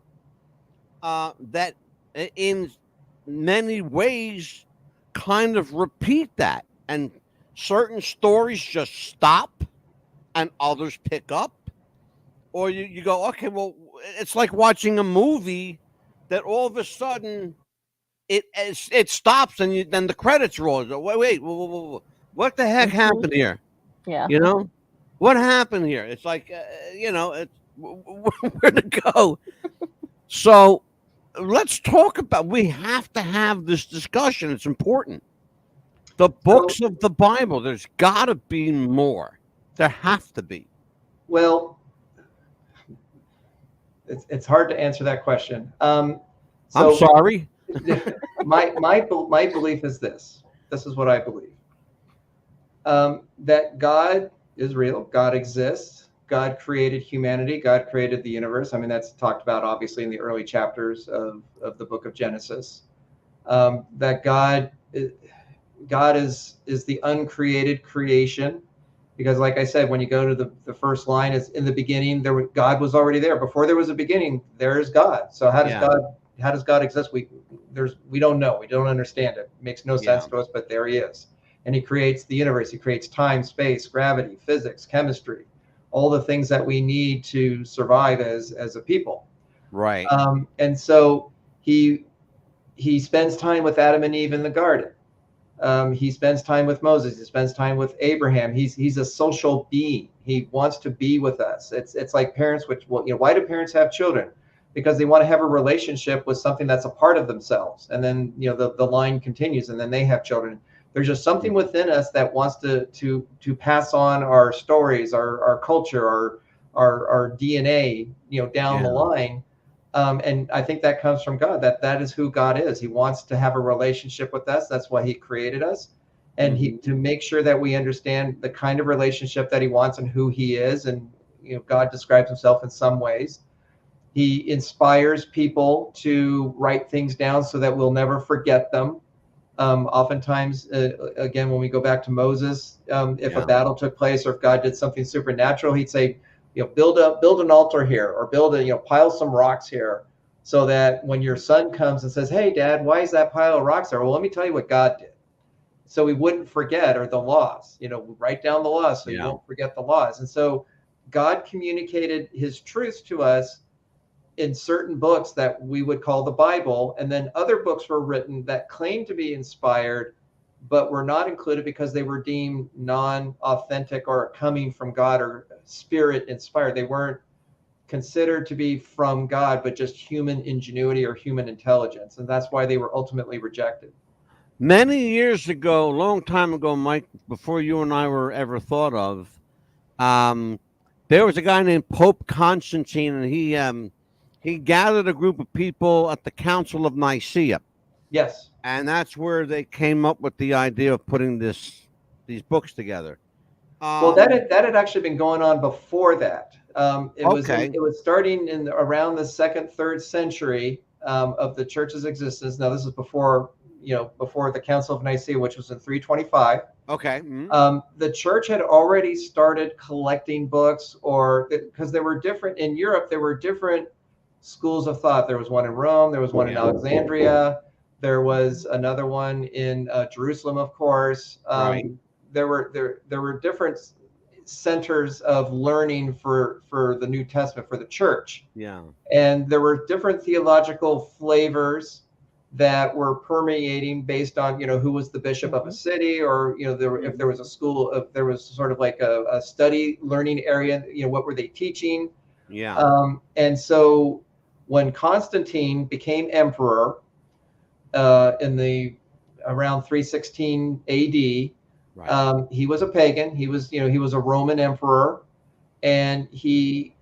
That in many ways kind of repeat that. And certain stories just stop and others pick up. Or you go, okay, well, it's like watching a movie that all of a sudden it stops and then the credits roll. Wait, what the heck happened here? Yeah. You know? What happened here? It's like, where to go? So let's talk about, we have to have this discussion. It's important. The books of the Bible, there's got to be more. There have to be. Well, it's hard to answer that question. I'm sorry. my belief is this. This is what I believe. That God is real. God exists. God created humanity. God created the universe. I mean, that's talked about obviously in the early chapters of the book of Genesis. That God is the uncreated creation. Because like I said, when you go to the first line, it's in the beginning, God was already there. Before there was a beginning, there is God. So how does God exist? We don't know. We don't understand it. It makes no sense to us, but there he is. And he creates the universe. He creates time, space, gravity, physics, chemistry, all the things that we need to survive as a people. Right. And so he spends time with Adam and Eve in the garden. He spends time with Moses. He spends time with Abraham. He's a social being. He wants to be with us. It's like parents, why do parents have children? Because they want to have a relationship with something that's a part of themselves. And then, the line continues and then they have children. There's just something within us that wants to pass on our stories, our culture, our DNA, down the line. And I think that comes from God, that is who God is. He wants to have a relationship with us. That's why he created us. And to make sure that we understand the kind of relationship that he wants and who he is. And, God describes himself in some ways. He inspires people to write things down so that we'll never forget them. Oftentimes, again, when we go back to Moses, if a battle took place or if God did something supernatural, he'd say, build an altar here, or pile some rocks here, so that when your son comes and says, hey, Dad, why is that pile of rocks there? Well, let me tell you what God did. So we wouldn't forget, or the laws, write down the laws so you don't forget the laws. And so God communicated his truths to us in certain books that we would call the Bible. And then other books were written that claimed to be inspired, but were not included because they were deemed non-authentic or coming from God or spirit inspired. They weren't considered to be from God, but just human ingenuity or human intelligence. And that's why they were ultimately rejected. Many years ago, a long time ago, Mike, before you and I were ever thought of, there was a guy named Pope Constantine, and he gathered a group of people at the Council of Nicaea. Yes. And that's where they came up with the idea of putting these books together. Well, that had actually been going on before that. It was starting in around the 2nd, 3rd century of the church's existence. Now, this is before the Council of Nicaea, which was in 325. Okay. The church had already started collecting books, because there were different in Europe. There were different schools of thought. There was one in Rome. There was one in Alexandria. There was another one in Jerusalem, of course. Right. There were different centers of learning for the New Testament, for the church. Yeah. And there were different theological flavors that were permeating based on, who was the bishop of a city, or, if there was a school, there was sort of like a study learning area, what were they teaching? Yeah. And so when Constantine became emperor in around 316 AD, right. He was a pagan. He was a Roman emperor, and he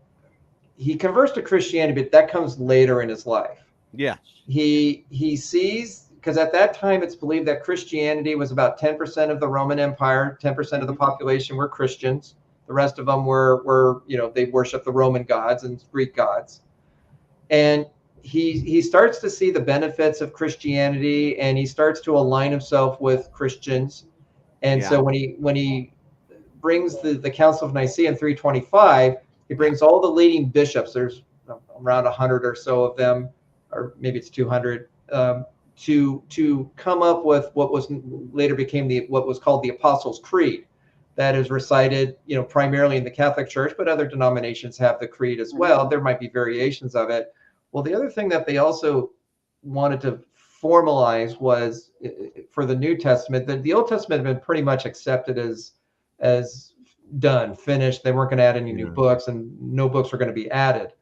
he converts to Christianity, but that comes later in his life. Yes. He sees, because at that time it's believed that Christianity was about 10% of the Roman Empire, 10% of the population were Christians. The rest of them were they worship the Roman gods and Greek gods. And he starts to see the benefits of Christianity, and he starts to align himself with Christians. And so when he brings the Council of Nicaea in 325, he brings all the leading bishops. There's around 100 or so of them, or maybe it's 200, to come up with what was later became what was called the Apostles' Creed. That is recited, primarily in the Catholic Church, but other denominations have the creed as well. There might be variations of it. Well, the other thing that they also wanted to formalize was for the New Testament, that the Old Testament had been pretty much accepted as done, finished. They weren't going to add any new books, and no books were going to be added.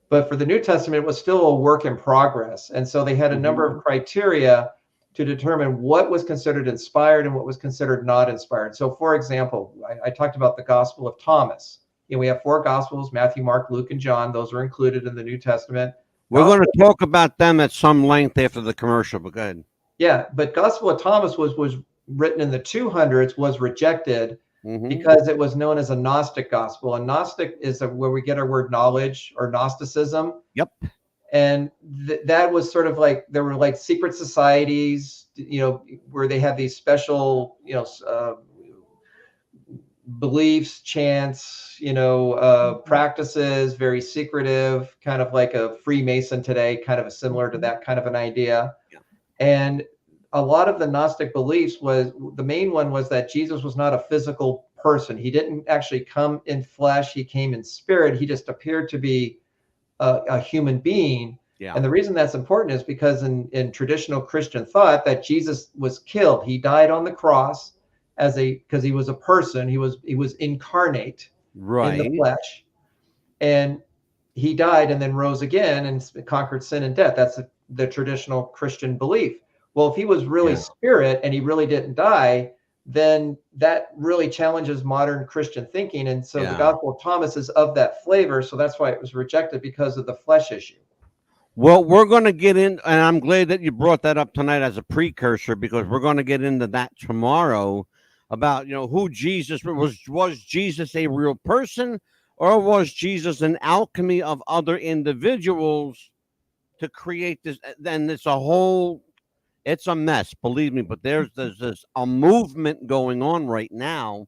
But for the New Testament, it was still a work in progress. And so they had a number of criteria to determine what was considered inspired and what was considered not inspired. So, for example, I talked about the Gospel of Thomas. We have 4 Gospels: Matthew, Mark, Luke, and John. Those are included in the New Testament. We're going to talk about them at some length after the commercial, but go ahead. Yeah, but Gospel of Thomas was written in the 200s, was rejected because it was known as a Gnostic gospel. And Gnostic is where we get our word knowledge, or Gnosticism. Yep. And that was sort of like, there were like secret societies, where they had these special, beliefs, chants, practices, very secretive, kind of like a Freemason today, kind of similar to that kind of an idea. Yeah. And a lot of the Gnostic beliefs the main one was that Jesus was not a physical person. He didn't actually come in flesh. He came in spirit. He just appeared to be a human being. Yeah. And the reason that's important is because in traditional Christian thought, that Jesus was killed. He died on the cross because he was a person. He was incarnate in the flesh, and he died and then rose again and conquered sin and death. That's the traditional Christian belief. Well, if he was really spirit and he really didn't die, then that really challenges modern Christian thinking. And so the Gospel of Thomas is of that flavor. So that's why it was rejected, because of the flesh issue. Well, we're going to get in, and I'm glad that you brought that up tonight as a precursor, because we're going to get into that tomorrow about, who Jesus was. Was Jesus a real person, or was Jesus an alchemy of other individuals to create this? Then it's a mess, believe me, but there's a movement going on right now,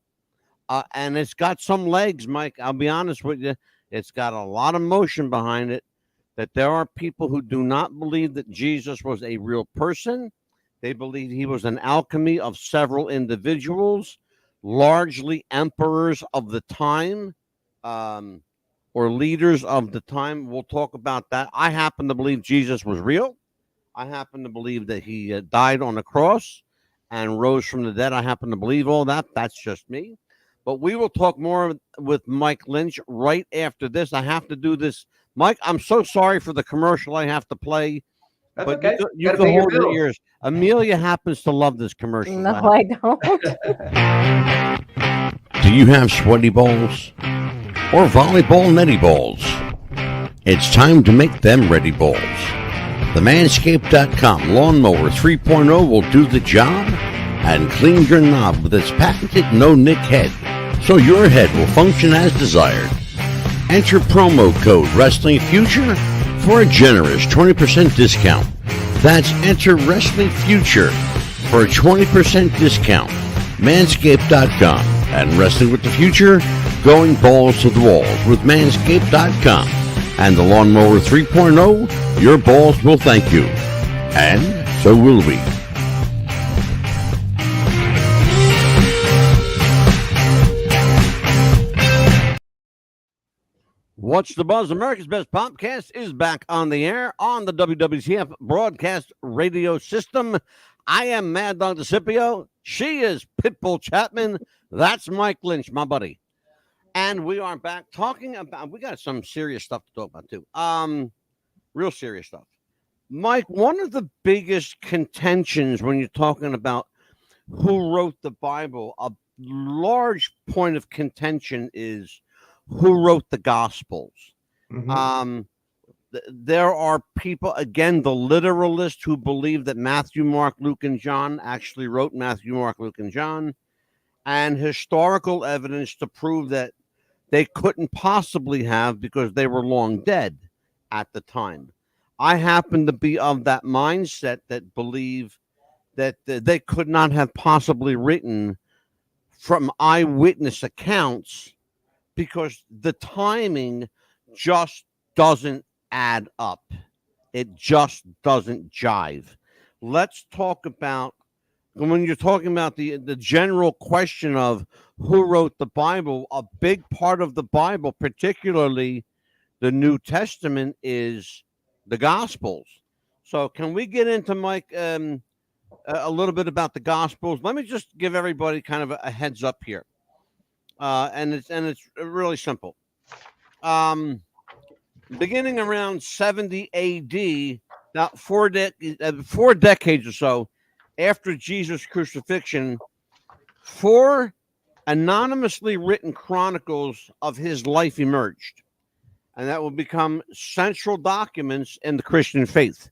and it's got some legs, Mike. I'll be honest with you. It's got a lot of motion behind it, that there are people who do not believe that Jesus was a real person. They believe he was an alchemy of several individuals, largely emperors of the time, or leaders of the time. We'll talk about that. I happen to believe Jesus was real. I happen to believe that he died on the cross and rose from the dead. I happen to believe all that. That's just me. But we will talk more with Mike Lynch right after this. I have to do this. Mike, I'm so sorry for the commercial I have to play. That's but okay. you can hold your ears. Amelia happens to love this commercial. No, I don't. Do you have sweaty balls or volleyball netty balls? It's time to make them ready balls. The Manscaped.com Lawnmower 3.0 will do the job and clean your knob with its patented no-nick head, so your head will function as desired. Enter promo code WrestlingFuture for a generous 20% discount. That's enter WrestlingFuture for a 20% discount. Manscaped.com and Wrestling with the Future, going balls to the walls with Manscaped.com. And the Lawnmower 3.0, your balls will thank you. And so will we. What's the Buzz? America's Best Podcast is back on the air on the WWTF broadcast radio system. I am Mad Dog DeCipio. She is Pitbull Chapman. That's Mike Lynch, my buddy. And we are back talking about, we got some serious stuff to talk about too. Real serious stuff. Mike, one of the biggest contentions when you're talking about who wrote the Bible, a large point of contention is who wrote the Gospels. Um, there are people, again, the literalists who believe that Matthew, Mark, Luke, and John actually wrote Matthew, Mark, Luke, and John, and historical evidence to prove that they couldn't possibly have because they were long dead at the time. I happen to be of that mindset that believe that they could not have possibly written from eyewitness accounts because the timing just doesn't add up. It just doesn't jive. Let's talk about, when you're talking about the general question of who wrote the Bible, a big part of the Bible, particularly the New Testament, is the Gospels. So can we get into, Mike, a little bit about the Gospels? Let me just give everybody kind of a heads up here. And it's really simple. Beginning around 70 AD, now 4 decades or so after Jesus' crucifixion, 4 anonymously written chronicles of his life emerged, and that will become central documents in the Christian faith.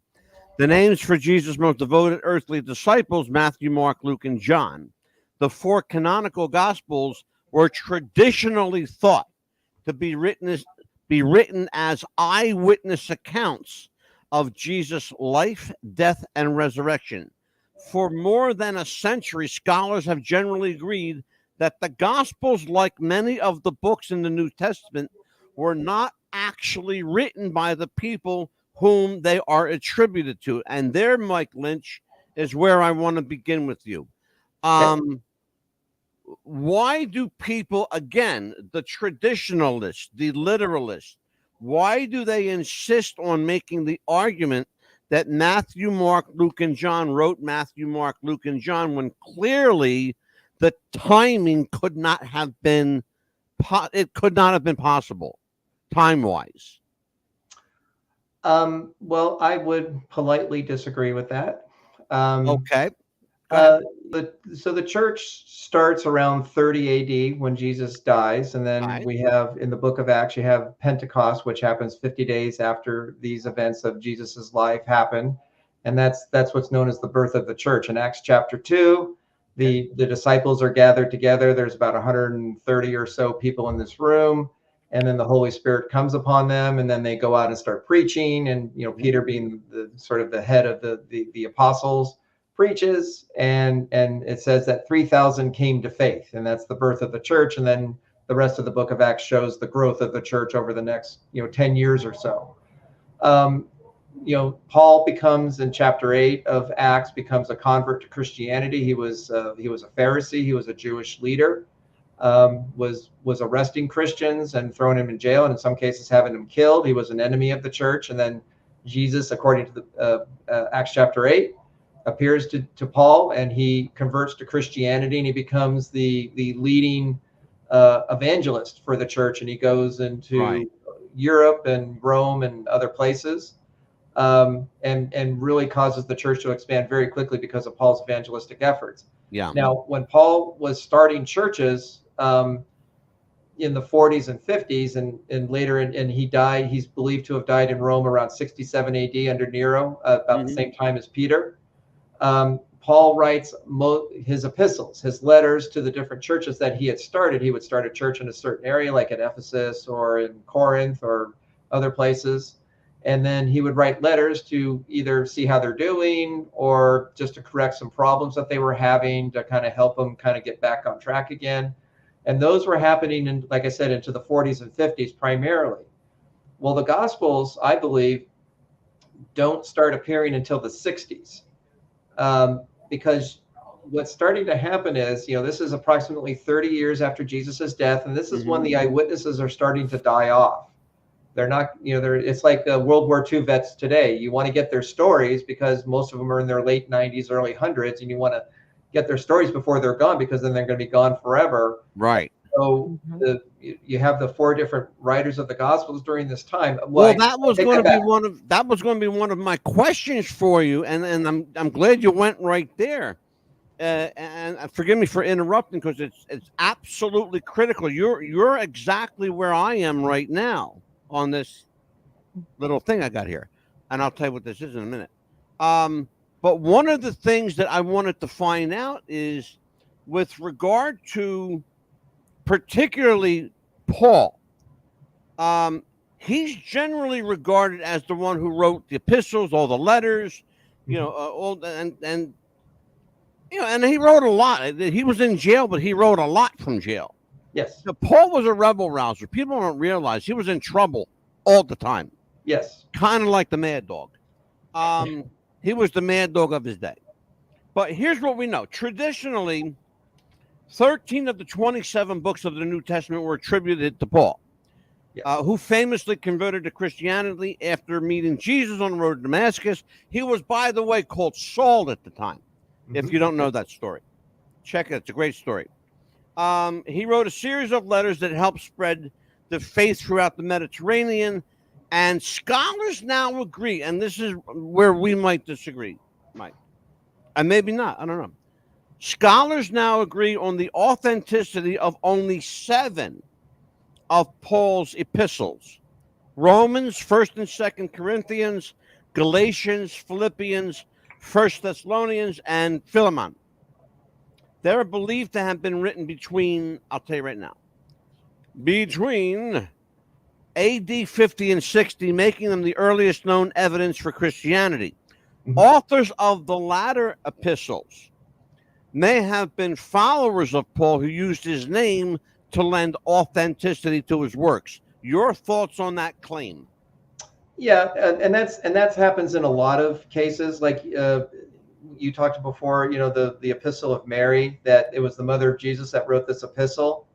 The names for Jesus' most devoted earthly disciples: Matthew, Mark, Luke, and John. The 4 canonical Gospels were traditionally thought to be written as eyewitness accounts of Jesus' life, death, and resurrection. For more than a century, scholars have generally agreed that the Gospels, like many of the books in the New Testament, were not actually written by the people whom they are attributed to. And there, Mike Lynch, is where I want to begin with you. Why do people, again, the traditionalists, the literalists, why do they insist on making the argument that Matthew, Mark, Luke, and John wrote Matthew, Mark, Luke, and John, when clearly the timing could not have been possible time-wise? Well, I would politely disagree with that. Okay. So the church starts around 30 AD when Jesus dies, and then we have, in the book of Acts, you have Pentecost, which happens 50 days after these events of Jesus's life happen, and that's what's known as the birth of the church. In Acts chapter 2, the disciples are gathered together. There's about 130 or so people in this room, and then the Holy Spirit comes upon them, and then they go out and start preaching. And Peter, being the sort of the head of the apostles, preaches, and it says that 3,000 came to faith, and that's the birth of the church. And then the rest of the book of Acts shows the growth of the church over the next 10 years or so. Paul becomes, in chapter 8 of Acts, becomes a convert to Christianity. He was a Pharisee. He was a Jewish leader. Was arresting Christians and throwing them in jail, and in some cases having them killed. He was an enemy of the church. And then Jesus, according to the Acts chapter 8, appears to Paul, and he converts to Christianity, and he becomes the leading evangelist for the church. And he goes into Europe and Rome and other places, and really causes the church to expand very quickly because of Paul's evangelistic efforts. Yeah. Now, when Paul was starting churches in the 40s and 50s, and later, and he died, he's believed to have died in Rome around 67 AD under Nero, about the same time as Peter. Paul writes his epistles, his letters to the different churches that he had started. He would start a church in a certain area, like at Ephesus or in Corinth or other places. And then he would write letters to either see how they're doing or just to correct some problems that they were having, to kind of help them kind of get back on track again. And those were happening, in, like I said, into the 40s and 50s primarily. Well, the Gospels, I believe, don't start appearing until the 60s. Because what's starting to happen is, this is approximately 30 years after Jesus's death, and this is when the eyewitnesses are starting to die off. They're not, it's like World War II vets today. You want to get their stories because most of them are in their late 90s, early hundreds, and you want to get their stories before they're gone, because then they're going to be gone forever. Right. So you have the 4 different writers of the Gospels during this time. Well, that was going to be one of my questions for you, and I'm glad you went right there. And forgive me for interrupting, because it's absolutely critical. You're exactly where I am right now. on this little thing I got here, and I'll tell you what this is in a minute. But one of the things that I wanted to find out is with regard to particularly Paul. He's generally regarded as the one who wrote the epistles, all the letters, you know, and he wrote a lot. He was in jail, but he wrote a lot from jail. Yes. So Paul was a rebel rouser. People don't realize he was in trouble all the time. Yes. Kind of like the Mad Dog. He was the Mad Dog of his day. But here's what we know. Traditionally, 13 of the 27 books of the New Testament were attributed to Paul, who famously converted to Christianity after meeting Jesus on the road to Damascus. He was, by the way, called Saul at the time. If you don't know that story, check it. It's a great story. He wrote a series of letters that helped spread the faith throughout the Mediterranean. And scholars now agree, and this is where we might disagree, Mike, and maybe not. I don't know. Scholars now agree on the authenticity of only 7 of Paul's epistles: Romans, 1st and 2nd Corinthians, Galatians, Philippians, 1 Thessalonians, and Philemon. They're believed to have been written between, I'll tell you right now, between AD 50 and 60, making them the earliest known evidence for Christianity. Authors of the latter epistles may have been followers of Paul who used his name to lend authenticity to his works. Your thoughts on that claim? Yeah, and that's happens in a lot of cases. Like you talked before, you know, the Epistle of Mary, that it was the mother of Jesus that wrote this epistle.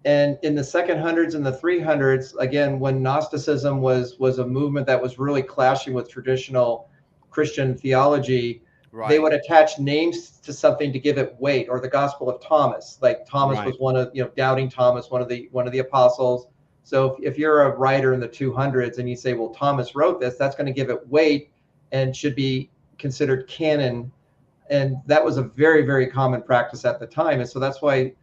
And in the 200s and the 300s, again, when Gnosticism was a movement that was really clashing with traditional Christian theology, they would attach names to something to give it weight. Or the Gospel of Thomas, like Thomas was one of, doubting Thomas, one of the apostles. So if you're a writer in the 200s and you say, well, Thomas wrote this, that's going to give it weight and should be considered canon. And that was a very, very common practice at the time. And so that's why,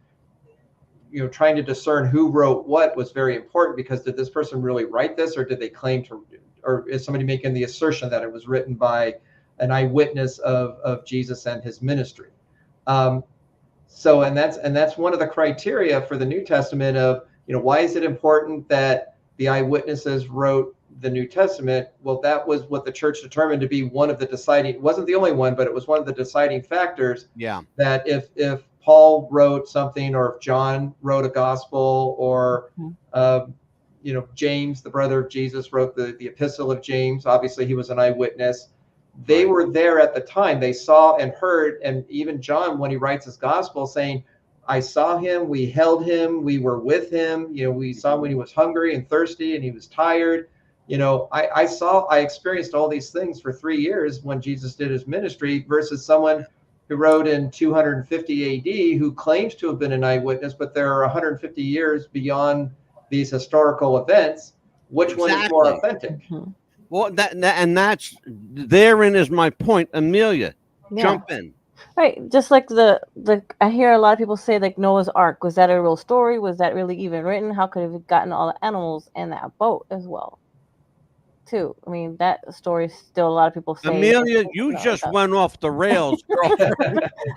trying to discern who wrote what was very important, because did this person really write this, or did they claim to, or is somebody making the assertion that it was written by an eyewitness of Jesus and his ministry? So, and that's one of the criteria for the New Testament of, why is it important that the eyewitnesses wrote the New Testament? Well, that was what the church determined to be one of the deciding, it wasn't the only one, but it was one of the deciding factors. Yeah. That if Paul wrote something, or if John wrote a gospel, or James, the brother of Jesus, wrote the Epistle of James. Obviously, he was an eyewitness. They were there at the time. They saw and heard, and even John, when he writes his gospel, saying, I saw him, we held him, we were with him. We saw him when he was hungry and thirsty and he was tired. I experienced all these things for 3 years when Jesus did his ministry, versus someone who wrote in 250 AD who claims to have been an eyewitness, but there are 150 years beyond these historical events. Which one is more authentic? Well, that's therein is my point. Amelia, jump in. Right, just like the I hear a lot of people say, like, Noah's Ark, was that a real story? Was that really even written? How could it have gotten all the animals in that boat as well? Too. I mean, that story still a lot of people say. Amelia, you just went off the rails, girl.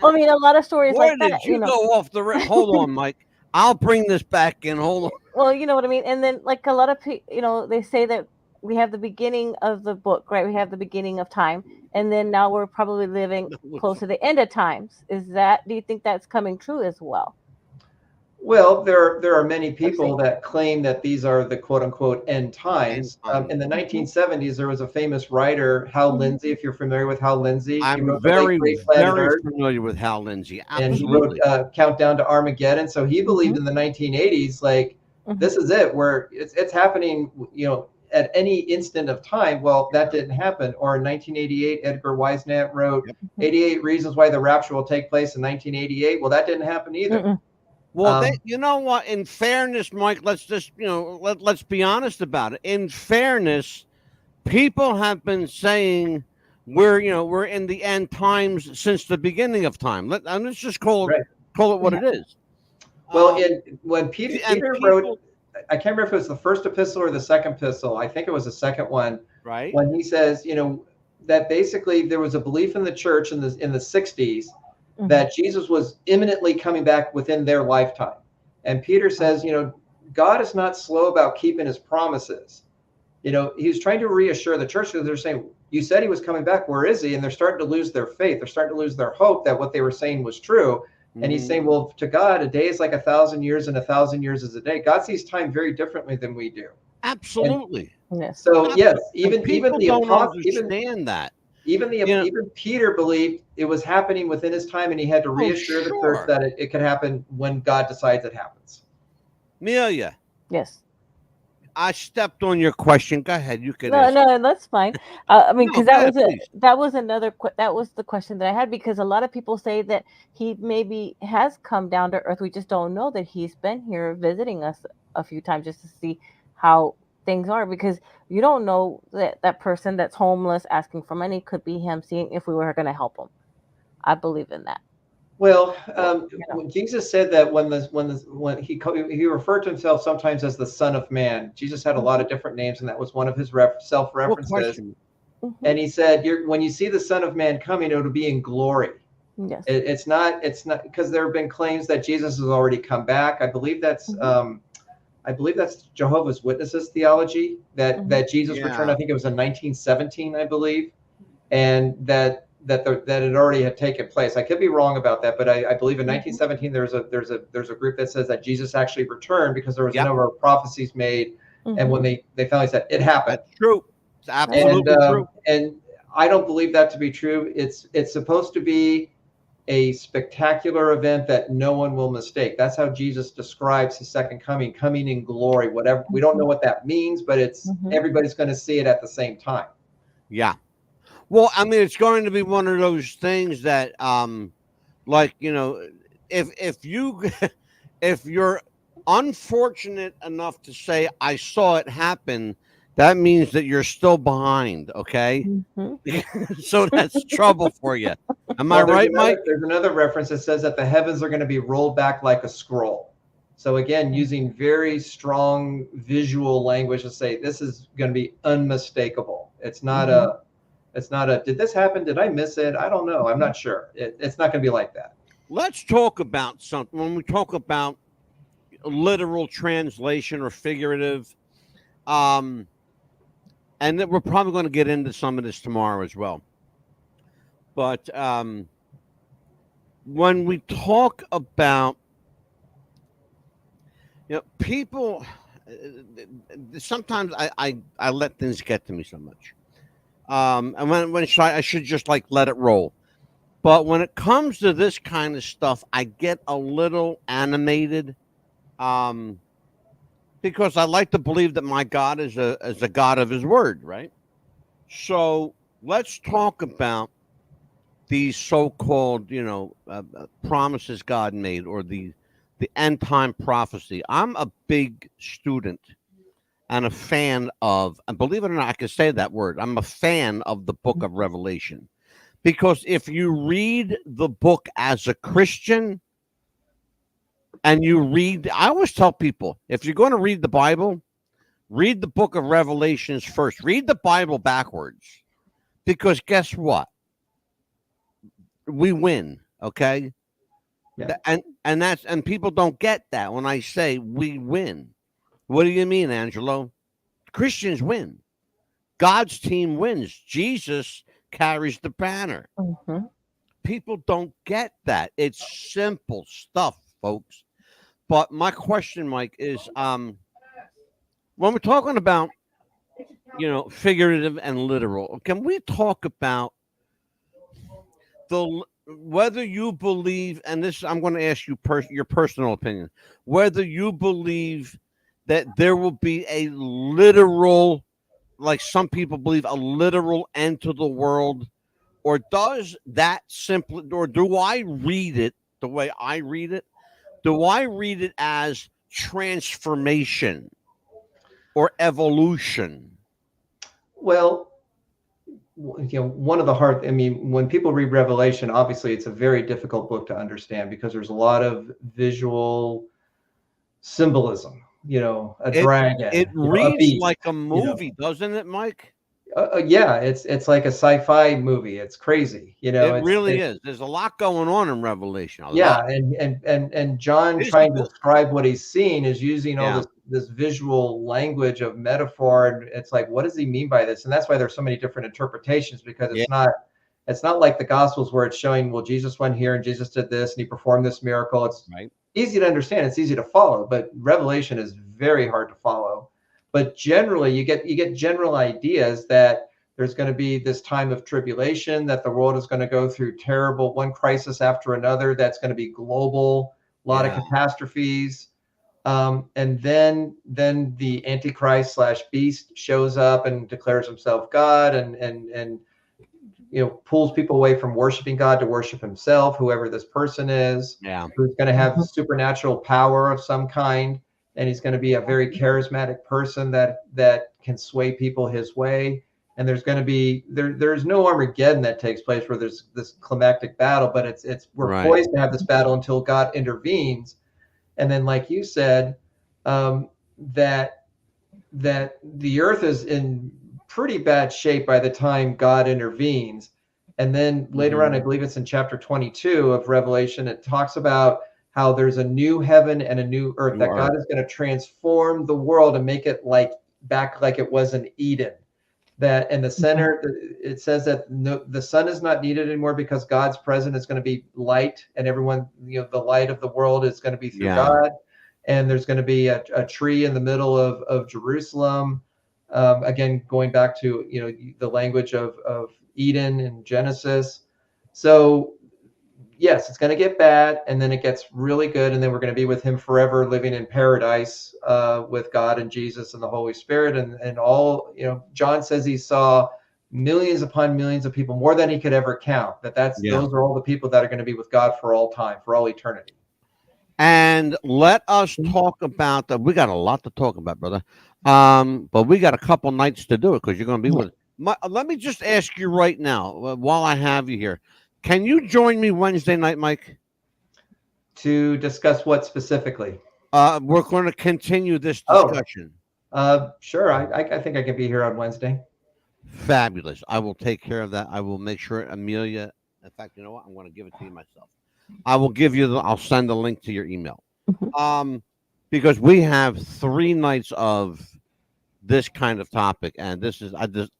I mean, a lot of stories Where like did that. You go off the rails? Hold on, Mike. I'll bring this back in. Hold on. Well, you know what I mean. And then, like, a lot of people, they say that we have the beginning of the book, right? We have the beginning of time, and then now we're probably living close to the end of times. Do you think that's coming true as well? Well, there are many people that claim that these are the quote unquote end times. In the 1970s, there was a famous writer, Hal Lindsey. If you're familiar with Hal Lindsey, I'm very familiar with Hal Lindsey. Absolutely. And he wrote Countdown to Armageddon. So he believed in the 1980s, like, this is it, where it's happening, at any instant of time. Well, that didn't happen. Or in 1988, Edgar Weisnant wrote 88 Reasons Why the Rapture Will Take Place in 1988. Well, that didn't happen either. Well, you know what? In fairness, Mike, let's just, let's be honest about it. In fairness, people have been saying we're in the end times since the beginning of time. Let's just call it what it is. Well, when Peter wrote I can't remember if it was the first epistle or the second epistle. I think it was the second one. Right. When he says, that basically there was a belief in the church in the 60s that Jesus was imminently coming back within their lifetime. And Peter says, God is not slow about keeping his promises. He's trying to reassure the church, because they're saying, you said he was coming back. Where is he? And they're starting to lose their faith. They're starting to lose their hope that what they were saying was true. And he's saying, well, to God, a day is like 1,000 years, and 1,000 years is a day. God sees time very differently than we do. Absolutely. Yes. So yes, even people the don't apostle, understand that. even Peter believed it was happening within his time, and he had to reassure the church that it could happen when God decides it happens. Amelia. Yes. I stepped on your question. Go ahead. You can. No, that's fine. I mean, because No, that was the question that I had, because a lot of people say that he maybe has come down to earth. We just don't know that he's been here visiting us a few times just to see how things are, because you don't know that person that's homeless asking for money could be him, seeing if we were going to help him. I believe in that. Well, when Jesus said that when he referred to himself sometimes as the Son of Man. Jesus had a lot of different names, and that was one of his self-references. And he said, when you see the Son of Man coming, it'll be in glory. Yes. It's not because there have been claims that Jesus has already come back. I believe that's Jehovah's Witnesses theology that Jesus returned. I think it was in 1917, I believe, and that it already had taken place. I could be wrong about that, but I believe in 1917 there's a group that says that Jesus actually returned, because there was a number of prophecies made, and when they finally said it happened. That's true. It's absolutely true. And I don't believe that to be true. It's supposed to be a spectacular event that no one will mistake. That's how Jesus describes his second coming in glory. Whatever, we don't know what that means, but it's everybody's going to see it at the same time. Yeah. Well, I mean, it's going to be one of those things that, if you're unfortunate enough to say, I saw it happen, that means that you're still behind. Okay. So that's trouble for you. Am I right, Mike? There's another reference that says that the heavens are going to be rolled back like a scroll. So again, using very strong visual language to say this is going to be unmistakable. It's not did this happen? Did I miss it? I don't know. I'm not sure. It's not going to be like that. Let's talk about something. When we talk about literal translation or figurative, and then we're probably going to get into some of this tomorrow as well. But when we talk about, people, sometimes I let things get to me so much. And when I should just let it roll. But when it comes to this kind of stuff, I get a little animated, because I like to believe that my God is a God of his word, right? So let's talk about these so-called, promises God made, or the end time prophecy. I'm a big student and a fan of, and believe it or not, I can say that word, I'm a fan of the book of Revelation. Because if you read the book as a Christian, and I always tell people, if you're going to read the Bible, read the book of Revelations first. Read the Bible backwards. Because guess what? We win, okay? Yeah. And people don't get that when I say we win. What do you mean, Angelo? Christians win. God's team wins. Jesus carries the banner. People don't get that. It's simple stuff, folks. But my question, Mike, is when we're talking about, figurative and literal, can we talk about whether you believe, and this I'm going to ask you your personal opinion, whether you believe that there will be a literal, like some people believe, a literal end to the world, or does that simply, or do I read it the way I read it? Do I read it as transformation or evolution? Well, one of the when people read Revelation, obviously it's a very difficult book to understand, because there's a lot of visual symbolism a It dragon. it a reads beast, like a movie, doesn't it, Mike? Yeah, it's like a sci-fi movie. It's crazy. It really is. There's a lot going on in Revelation. A Yeah, lot. and John trying to Physical. describe what he's seeing is using all Yeah. this visual language of metaphor, and it's like, what does he mean by this? And that's why there's so many different interpretations, because it's not like the Gospels where it's showing, well, Jesus went here and Jesus did this and he performed this miracle. It's Right. easy to understand, it's easy to follow, but Revelation is very hard to follow. But generally, you get general ideas that there's going to be this time of tribulation, that the world is going to go through terrible, one crisis after another, that's going to be global, a lot of catastrophes. And then the Antichrist / beast shows up and declares himself God, and pulls people away from worshiping God to worship himself, whoever this person is, who's going to have supernatural power of some kind. And he's going to be a very charismatic person that can sway people his way. And there's going to be there's no Armageddon that takes place where there's this climactic battle, but we're poised to have this battle until God intervenes. And then, like you said, that the earth is in pretty bad shape by the time God intervenes. And then later on, I believe it's in chapter 22 of Revelation, it talks about how there's a new heaven and a new earth, that God is going to transform the world and make it back like it was in Eden. That in the center, it says that the sun is not needed anymore, because God's presence is going to be light, and everyone, the light of the world is going to be through God. And there's going to be a tree in the middle of Jerusalem. Again, going back to the language of Eden and Genesis. So yes, it's going to get bad, and then it gets really good, and then we're going to be with him forever, living in paradise with God and Jesus and the Holy Spirit, and all. John says he saw millions upon millions of people, more than he could ever count. Those are all the people that are going to be with God for all time, for all eternity. And let us talk about that. We got a lot to talk about, brother. But we got a couple nights to do it, because you're going to be with. Let me just ask you right now, while I have you here. Can you join me Wednesday night, Mike? To discuss what specifically? We're going to continue this discussion. Sure. I think I can be here on Wednesday. Fabulous. I will take care of that. I will make sure Amelia. In fact, you know what? I'm going to give it to you myself. I'll send a link to your email. Because we have 3 nights of this kind of topic, and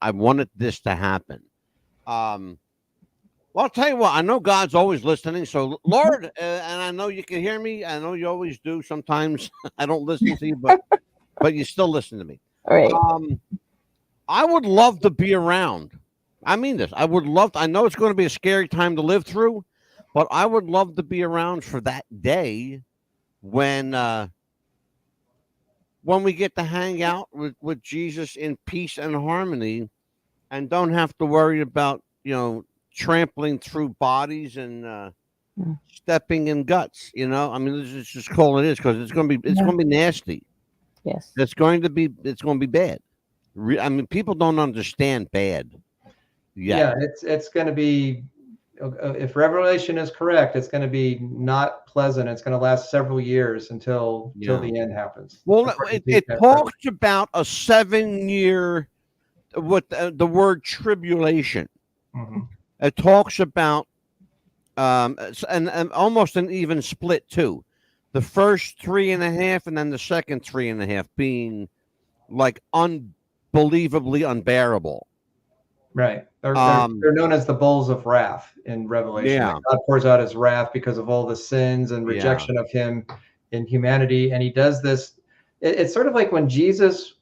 I wanted this to happen. Well, I'll tell you what, I know God's always listening. So, Lord, and I know you can hear me. I know you always do. Sometimes I don't listen to you, but you still listen to me. All right. I would love to be around. I mean this. I would love to. I know it's going to be a scary time to live through, but I would love to be around for that day when we get to hang out with Jesus in peace and harmony, and don't have to worry about, trampling through bodies and stepping in guts. I mean, this is just call it is, because it's going to be nasty. Yes, it's going to be bad. I mean, people don't understand bad. Yeah, it's going to be. If Revelation is correct, it's going to be not pleasant. It's going to last several years until the end happens. Well, it talks about a 7-year, with the word tribulation. Mm-hmm. It talks about and almost an even split too. The first 3.5, and then the second 3.5 being like unbelievably unbearable. Right. They're known as the bowls of wrath in Revelation. Yeah. Like God pours out his wrath because of all the sins and rejection of him in humanity. And he does this. It's sort of like when Jesus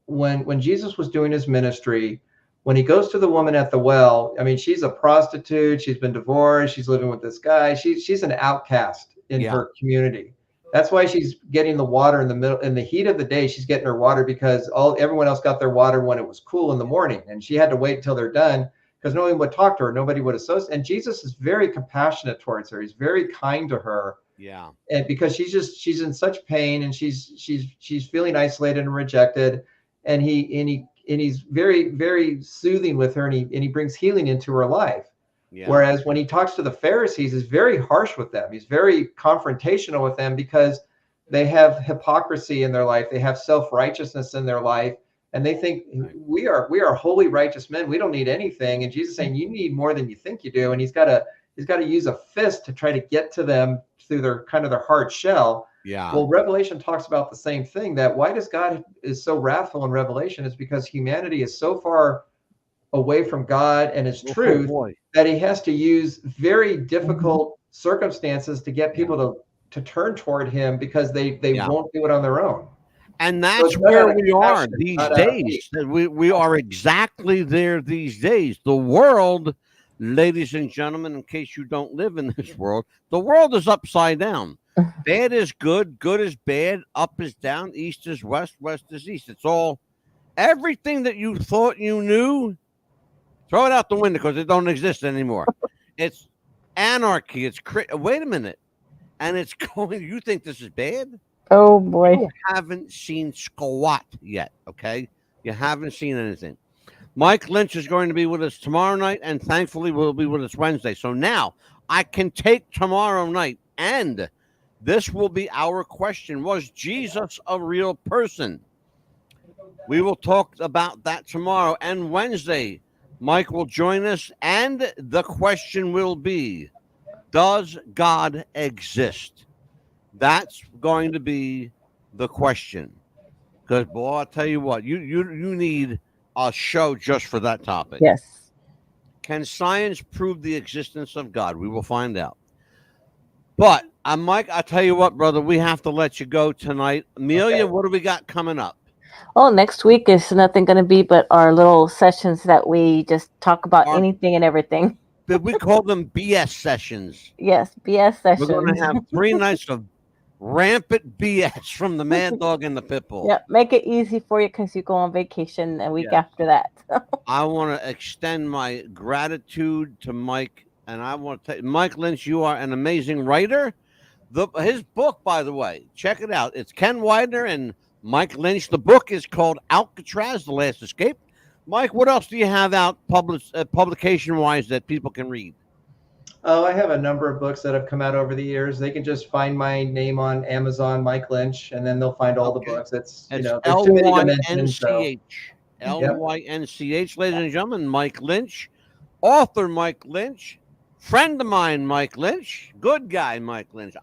was doing his ministry, when he goes to the woman at the well. I mean, she's a prostitute. She's been divorced. She's living with this guy. She's an outcast in her community. That's why she's getting the water in the heat of the day. She's getting her water because everyone else got their water when it was cool in the morning, and she had to wait until they're done because no one would talk to her. Nobody would associate. And Jesus is very compassionate towards her. He's very kind to her. Yeah. And because she's in such pain, and she's feeling isolated and rejected, and he's very, very soothing with her, and he brings healing into her life. Yeah. Whereas when he talks to the Pharisees, he's very harsh with them. He's very confrontational with them because they have hypocrisy in their life. They have self-righteousness in their life. And they think we are holy, righteous men. We don't need anything. And Jesus is saying you need more than you think you do. And he's got to use a fist to try to get to them through their hard shell. Yeah. Well, Revelation talks about the same thing, that why does God is so wrathful in Revelation is because humanity is so far away from God and his truth that he has to use very difficult circumstances to get people to turn toward him, because they won't do it on their own. And that's where we are these days. We are exactly there these days. The world, ladies and gentlemen, in case you don't live in this world, the world is upside down. Bad is good, good is bad, up is down, east is west, west is east. It's all, everything that you thought you knew, throw it out the window because it don't exist anymore. It's anarchy. It's wait a minute. And it's going, you think this is bad? Oh boy. You haven't seen squat yet, okay? You haven't seen anything. Mike Lynch is going to be with us tomorrow night, and thankfully will be with us Wednesday. So now I can take tomorrow night, and this will be our question. Was Jesus a real person? We will talk about that tomorrow. And Wednesday, Mike will join us, and the question will be, does God exist? That's going to be the question. Because, boy, I'll tell you what, you need a show just for that topic. Yes. Can science prove the existence of God? We will find out. But, Mike, I'll tell you what, brother, we have to let you go tonight. Amelia, What do we got coming up? Oh, next week is nothing going to be but our little sessions that we just talk about anything and everything. But we call them BS sessions. Yes, BS sessions. We're going to have 3 nights of rampant BS from the Mad Dog and the Pitbull. Yeah, make it easy for you because you go on vacation a week after that. I want to extend my gratitude to Mike, and I want to tell Mike Lynch, you are an amazing writer. His book, by the way, check it out. It's Ken Widener and Mike Lynch. The book is called Alcatraz: The Last Escape. Mike, what else do you have out publication-wise that people can read? Oh, I have a number of books that have come out over the years. They can just find my name on Amazon, Mike Lynch, and then they'll find all the books. It's there's too many to mention. So. L-Y-N-C-H, ladies and gentlemen, Mike Lynch, author Mike Lynch, friend of mine, Mike Lynch, good guy, Mike Lynch.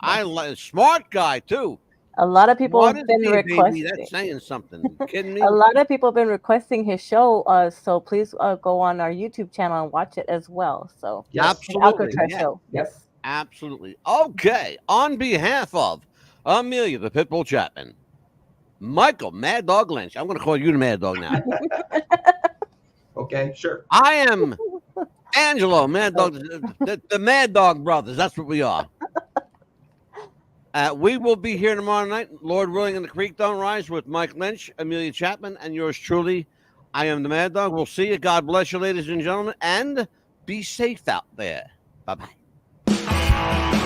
Smart guy, too. A lot of people have been requesting. Baby, that's saying something. You kidding me? A lot of people have been requesting his show, so please go on our YouTube channel and watch it as well. So absolutely, show. Yes, absolutely. Okay, on behalf of Amelia the Pitbull Chapman, Michael Mad Dog Lynch, I'm going to call you the Mad Dog now. Okay, sure. I am Angelo Mad Dog, the Mad Dog Brothers. That's what we are. We will be here tomorrow night, Lord willing, and the creek don't rise, with Mike Lynch, Amelia Chapman, and yours truly. I am the Mad Dog. We'll see you. God bless you, ladies and gentlemen, and be safe out there. Bye-bye.